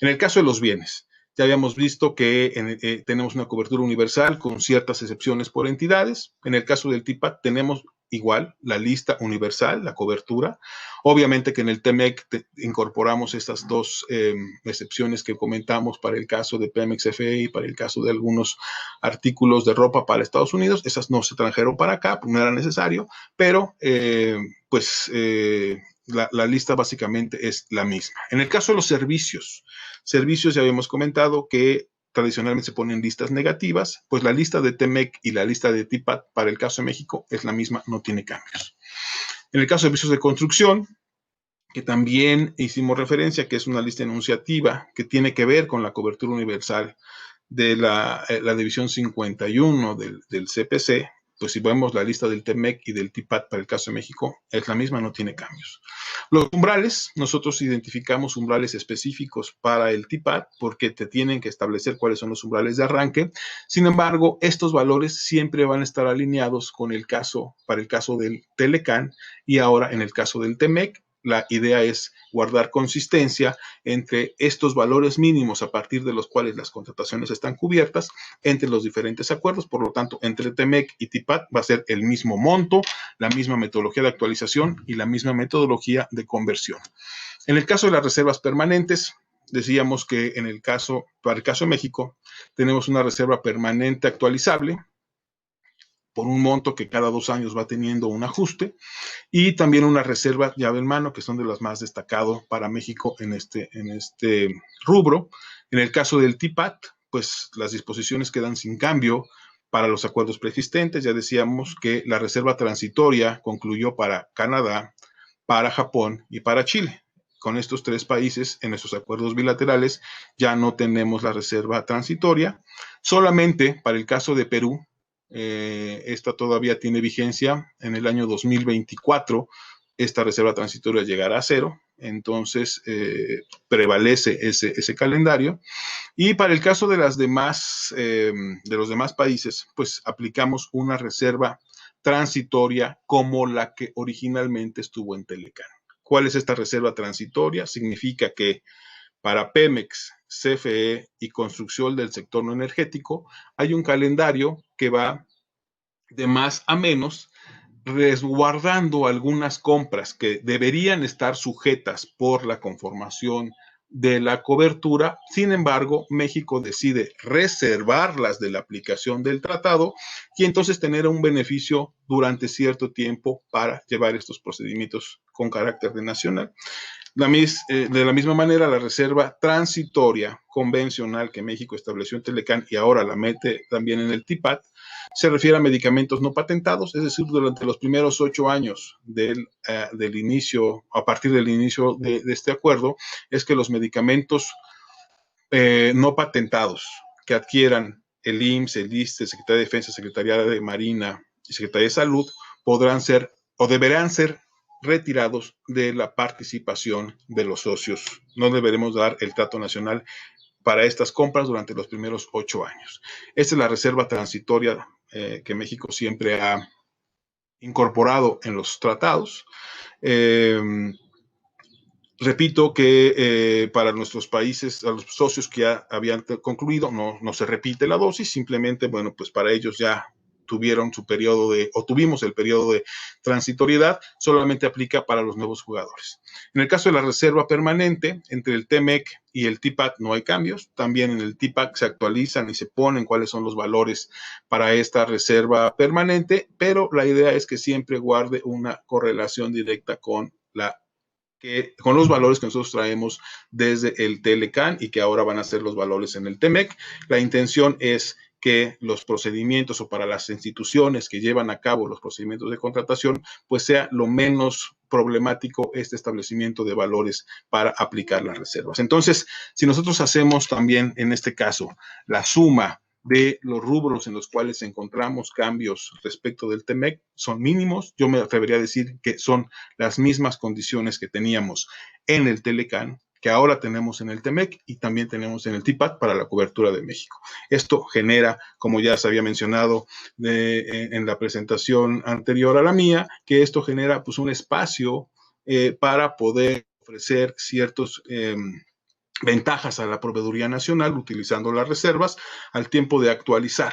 En el caso de los bienes, ya habíamos visto que tenemos una cobertura universal con ciertas excepciones por entidades. En el caso del TIPAT tenemos igual la lista universal, la cobertura. Obviamente que en el TEMEC incorporamos estas 2 excepciones que comentamos para el caso de Pemex FE y para el caso de algunos artículos de ropa para Estados Unidos. Esas no se trajeron para acá, no era necesario, pero la lista básicamente es la misma. En el caso de los servicios ya habíamos comentado que tradicionalmente se ponen listas negativas, pues la lista de TEMEC y la lista de TIPAT para el caso de México es la misma, no tiene cambios. En el caso de servicios de construcción, que también hicimos referencia, que es una lista enunciativa que tiene que ver con la cobertura universal de la división 51 del CPC, pues si vemos la lista del TEMEC y del TIPAT para el caso de México, es la misma, no tiene cambios. Los umbrales, nosotros identificamos umbrales específicos para el TIPAT porque te tienen que establecer cuáles son los umbrales de arranque. Sin embargo, estos valores siempre van a estar alineados con el caso, para el caso del Telecan y ahora en el caso del TEMEC. La idea es guardar consistencia entre estos valores mínimos a partir de los cuales las contrataciones están cubiertas entre los diferentes acuerdos. Por lo tanto, entre TEMEC y TIPAT va a ser el mismo monto, la misma metodología de actualización y la misma metodología de conversión. En el caso de las reservas permanentes, decíamos que para el caso de México, tenemos una reserva permanente actualizable por un monto que cada 2 años va teniendo un ajuste, y también una reserva llave en mano, que son de las más destacadas para México en este rubro. En el caso del TIPAT, pues las disposiciones quedan sin cambio para los acuerdos preexistentes. Ya decíamos que la reserva transitoria concluyó para Canadá, para Japón y para Chile. Con estos 3 países, en esos acuerdos bilaterales, ya no tenemos la reserva transitoria. Solamente para el caso de Perú, esta todavía tiene vigencia en el año 2024, esta reserva transitoria llegará a cero, entonces prevalece ese calendario. Y para el caso de los demás países, pues aplicamos una reserva transitoria como la que originalmente estuvo en Telecán. ¿Cuál es esta reserva transitoria? Significa que para Pemex, CFE y construcción del sector no energético hay un calendario que va de más a menos, resguardando algunas compras que deberían estar sujetas por la conformación de la cobertura. Sin embargo, México decide reservarlas de la aplicación del tratado y entonces tener un beneficio durante cierto tiempo para llevar estos procedimientos con carácter de nacional. De la misma manera, la reserva transitoria convencional que México estableció en Telecán y ahora la mete también en el TIPAT, se refiere a medicamentos no patentados, es decir, durante los primeros 8 años del inicio, a partir del inicio de este acuerdo, es que los medicamentos no patentados que adquieran el IMSS, el ISSSTE, Secretaría de Defensa, Secretaría de Marina y Secretaría de Salud podrán ser o deberán ser retirados de la participación de los socios. No deberemos dar el trato nacional para estas compras durante los primeros 8 años. Esta es la reserva transitoria que México siempre ha incorporado en los tratados. Repito que para nuestros países, a los socios que ya habían concluido, no se repite la dosis, simplemente, bueno, pues para ellos ya tuvieron su periodo tuvimos el periodo de transitoriedad, solamente aplica para los nuevos jugadores. En el caso de la reserva permanente, entre el TMEC y el TIPAT no hay cambios, también en el TIPAT se actualizan y se ponen cuáles son los valores para esta reserva permanente, pero la idea es que siempre guarde una correlación directa con los valores que nosotros traemos desde el Telecán y que ahora van a ser los valores en el TEMEC. La intención es que los procedimientos o para las instituciones que llevan a cabo los procedimientos de contratación, pues sea lo menos problemático este establecimiento de valores para aplicar las reservas. Entonces, si nosotros hacemos también en este caso la suma de los rubros en los cuales encontramos cambios respecto del TEMEC son mínimos. Yo me atrevería a decir que son las mismas condiciones que teníamos en el Telecán, que ahora tenemos en el TEMEC y también tenemos en el TIPAT para la cobertura de México. Esto genera, como ya se había mencionado en la presentación anterior a la mía, que esto genera pues un espacio para poder ofrecer ciertos ventajas a la proveeduría nacional utilizando las reservas al tiempo de actualizar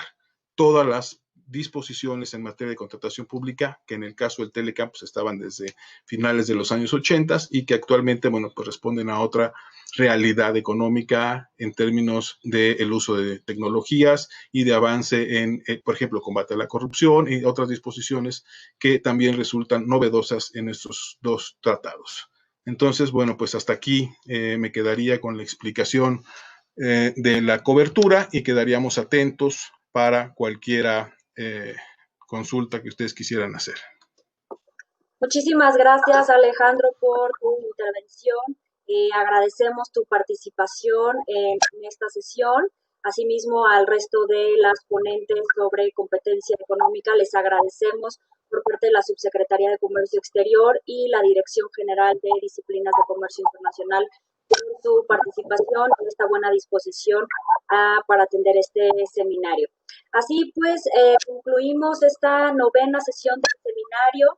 todas las disposiciones en materia de contratación pública que en el caso del Telecán pues estaban desde finales de los años 80 y que actualmente, bueno, pues responden a otra realidad económica en términos del uso de tecnologías y de avance en, por ejemplo, combate a la corrupción y otras disposiciones que también resultan novedosas en estos dos tratados. Entonces, bueno, pues hasta aquí me quedaría con la explicación de la cobertura y quedaríamos atentos para cualquier consulta que ustedes quisieran hacer. Muchísimas gracias, Alejandro, por tu intervención. Agradecemos tu participación en esta sesión. Asimismo, al resto de las ponentes sobre competencia económica, les agradecemos por parte de la Subsecretaría de Comercio Exterior y la Dirección General de Disciplinas de Comercio Internacional por su participación y esta buena disposición para atender este seminario. Así pues, concluimos esta 9ª sesión del seminario.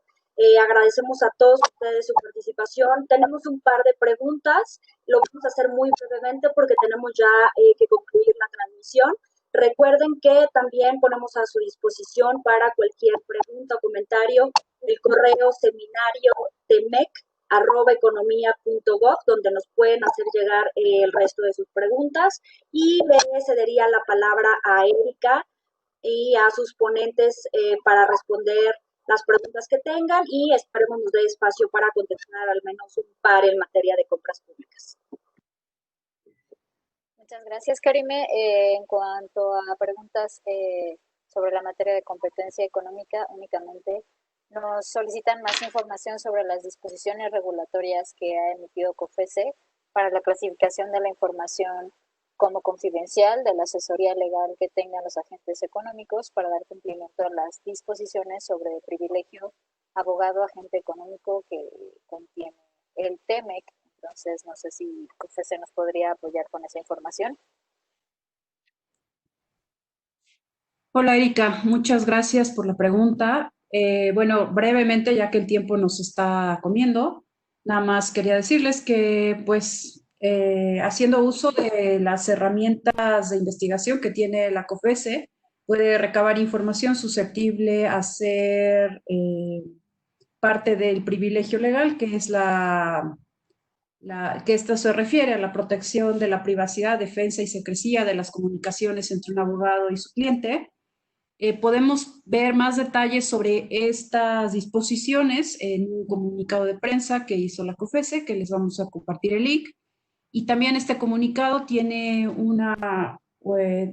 Agradecemos a todos ustedes su participación. Tenemos un par de preguntas, lo vamos a hacer muy brevemente porque tenemos ya que concluir la transmisión. Recuerden que también ponemos a su disposición para cualquier pregunta o comentario el correo seminariotemec@economia.gov, donde nos pueden hacer llegar el resto de sus preguntas. Y le cedería la palabra a Erika y a sus ponentes para responder las preguntas que tengan y esperemos nos dé espacio para contestar al menos un par en materia de compras públicas. Muchas gracias, Karime. En cuanto a preguntas sobre la materia de competencia económica, únicamente nos solicitan más información sobre las disposiciones regulatorias que ha emitido COFECE para la clasificación de la información como confidencial, de la asesoría legal que tengan los agentes económicos para dar cumplimiento a las disposiciones sobre privilegio abogado agente económico que contiene el TEMEC. Entonces, no sé si se nos podría apoyar con esa información. Hola Erika, muchas gracias por la pregunta. Bueno, brevemente, ya que el tiempo nos está comiendo, nada más quería decirles que, pues, haciendo uso de las herramientas de investigación que tiene la COFESE, puede recabar información susceptible a ser parte del privilegio legal, que es que esto se refiere a la protección de la privacidad, defensa y secrecía de las comunicaciones entre un abogado y su cliente. Podemos ver más detalles sobre estas disposiciones en un comunicado de prensa que hizo la COFESE, que les vamos a compartir el link. Y también este comunicado tiene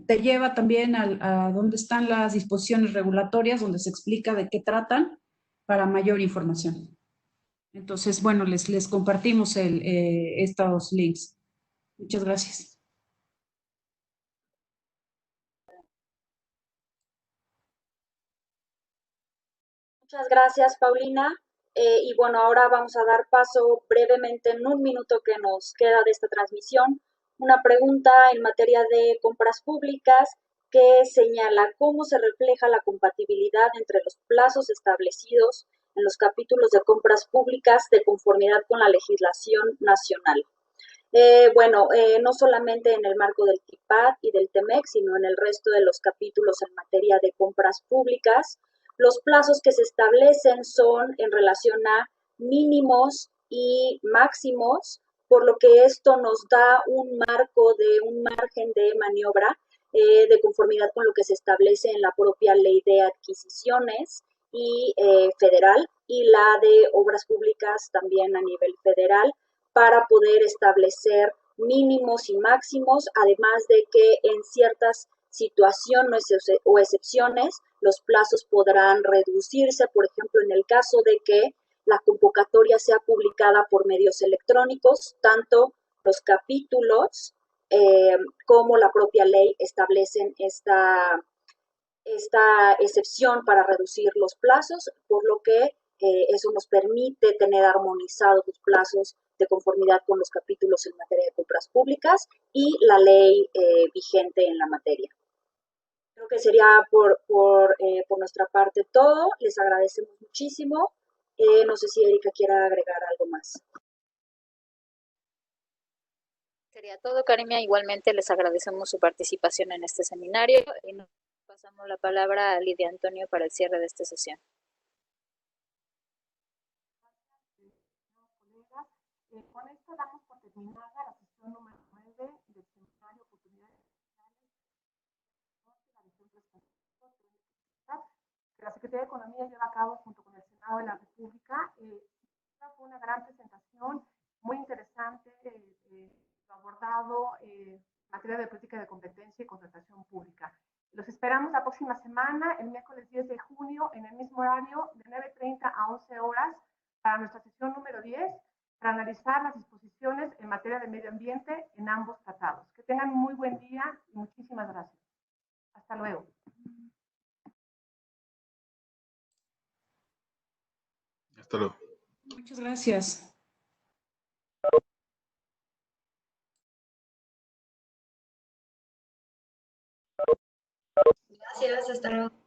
te lleva también a donde están las disposiciones regulatorias, donde se explica de qué tratan para mayor información. Entonces, bueno, les compartimos estos links. Muchas gracias. Muchas gracias, Paulina. Y bueno, ahora vamos a dar paso brevemente en un minuto que nos queda de esta transmisión. Una pregunta en materia de compras públicas que señala cómo se refleja la compatibilidad entre los plazos establecidos en los capítulos de compras públicas de conformidad con la legislación nacional. No solamente en el marco del TIPAD y del TEMEC, sino en el resto de los capítulos en materia de compras públicas. Los plazos que se establecen son en relación a mínimos y máximos, por lo que esto nos da un margen de maniobra de conformidad con lo que se establece en la propia ley de adquisiciones y federal y la de obras públicas también a nivel federal, para poder establecer mínimos y máximos, además de que en ciertas situaciones o excepciones los plazos podrán reducirse, por ejemplo, en el caso de que la convocatoria sea publicada por medios electrónicos, tanto los capítulos como la propia ley establecen esta excepción para reducir los plazos, por lo que eso nos permite tener armonizados los plazos de conformidad con los capítulos en materia de compras públicas y la ley vigente en la materia. Creo que sería por nuestra parte todo. Les agradecemos muchísimo. No sé si Erika quiera agregar algo más. Sería todo, Karime. Igualmente les agradecemos su participación en este seminario y nos pasamos la palabra a Lidia Antonio para el cierre de esta sesión. Con esto damos por terminada la sesión número 9 del seminario Oportunidades que la Secretaría de Economía lleva a cabo junto con el Senado de la República. Fue una gran presentación, muy interesante, abordado en materia de política de competencia y contratación pública. Los esperamos la próxima semana, el miércoles 10 de junio, en el mismo horario, de 9:30 a 11 horas, para nuestra sesión número 10, para analizar las disposiciones en materia de medio ambiente en ambos tratados. Que tengan muy buen día y muchísimas gracias. Hasta luego. Hasta luego. Muchas gracias. Gracias, hasta luego.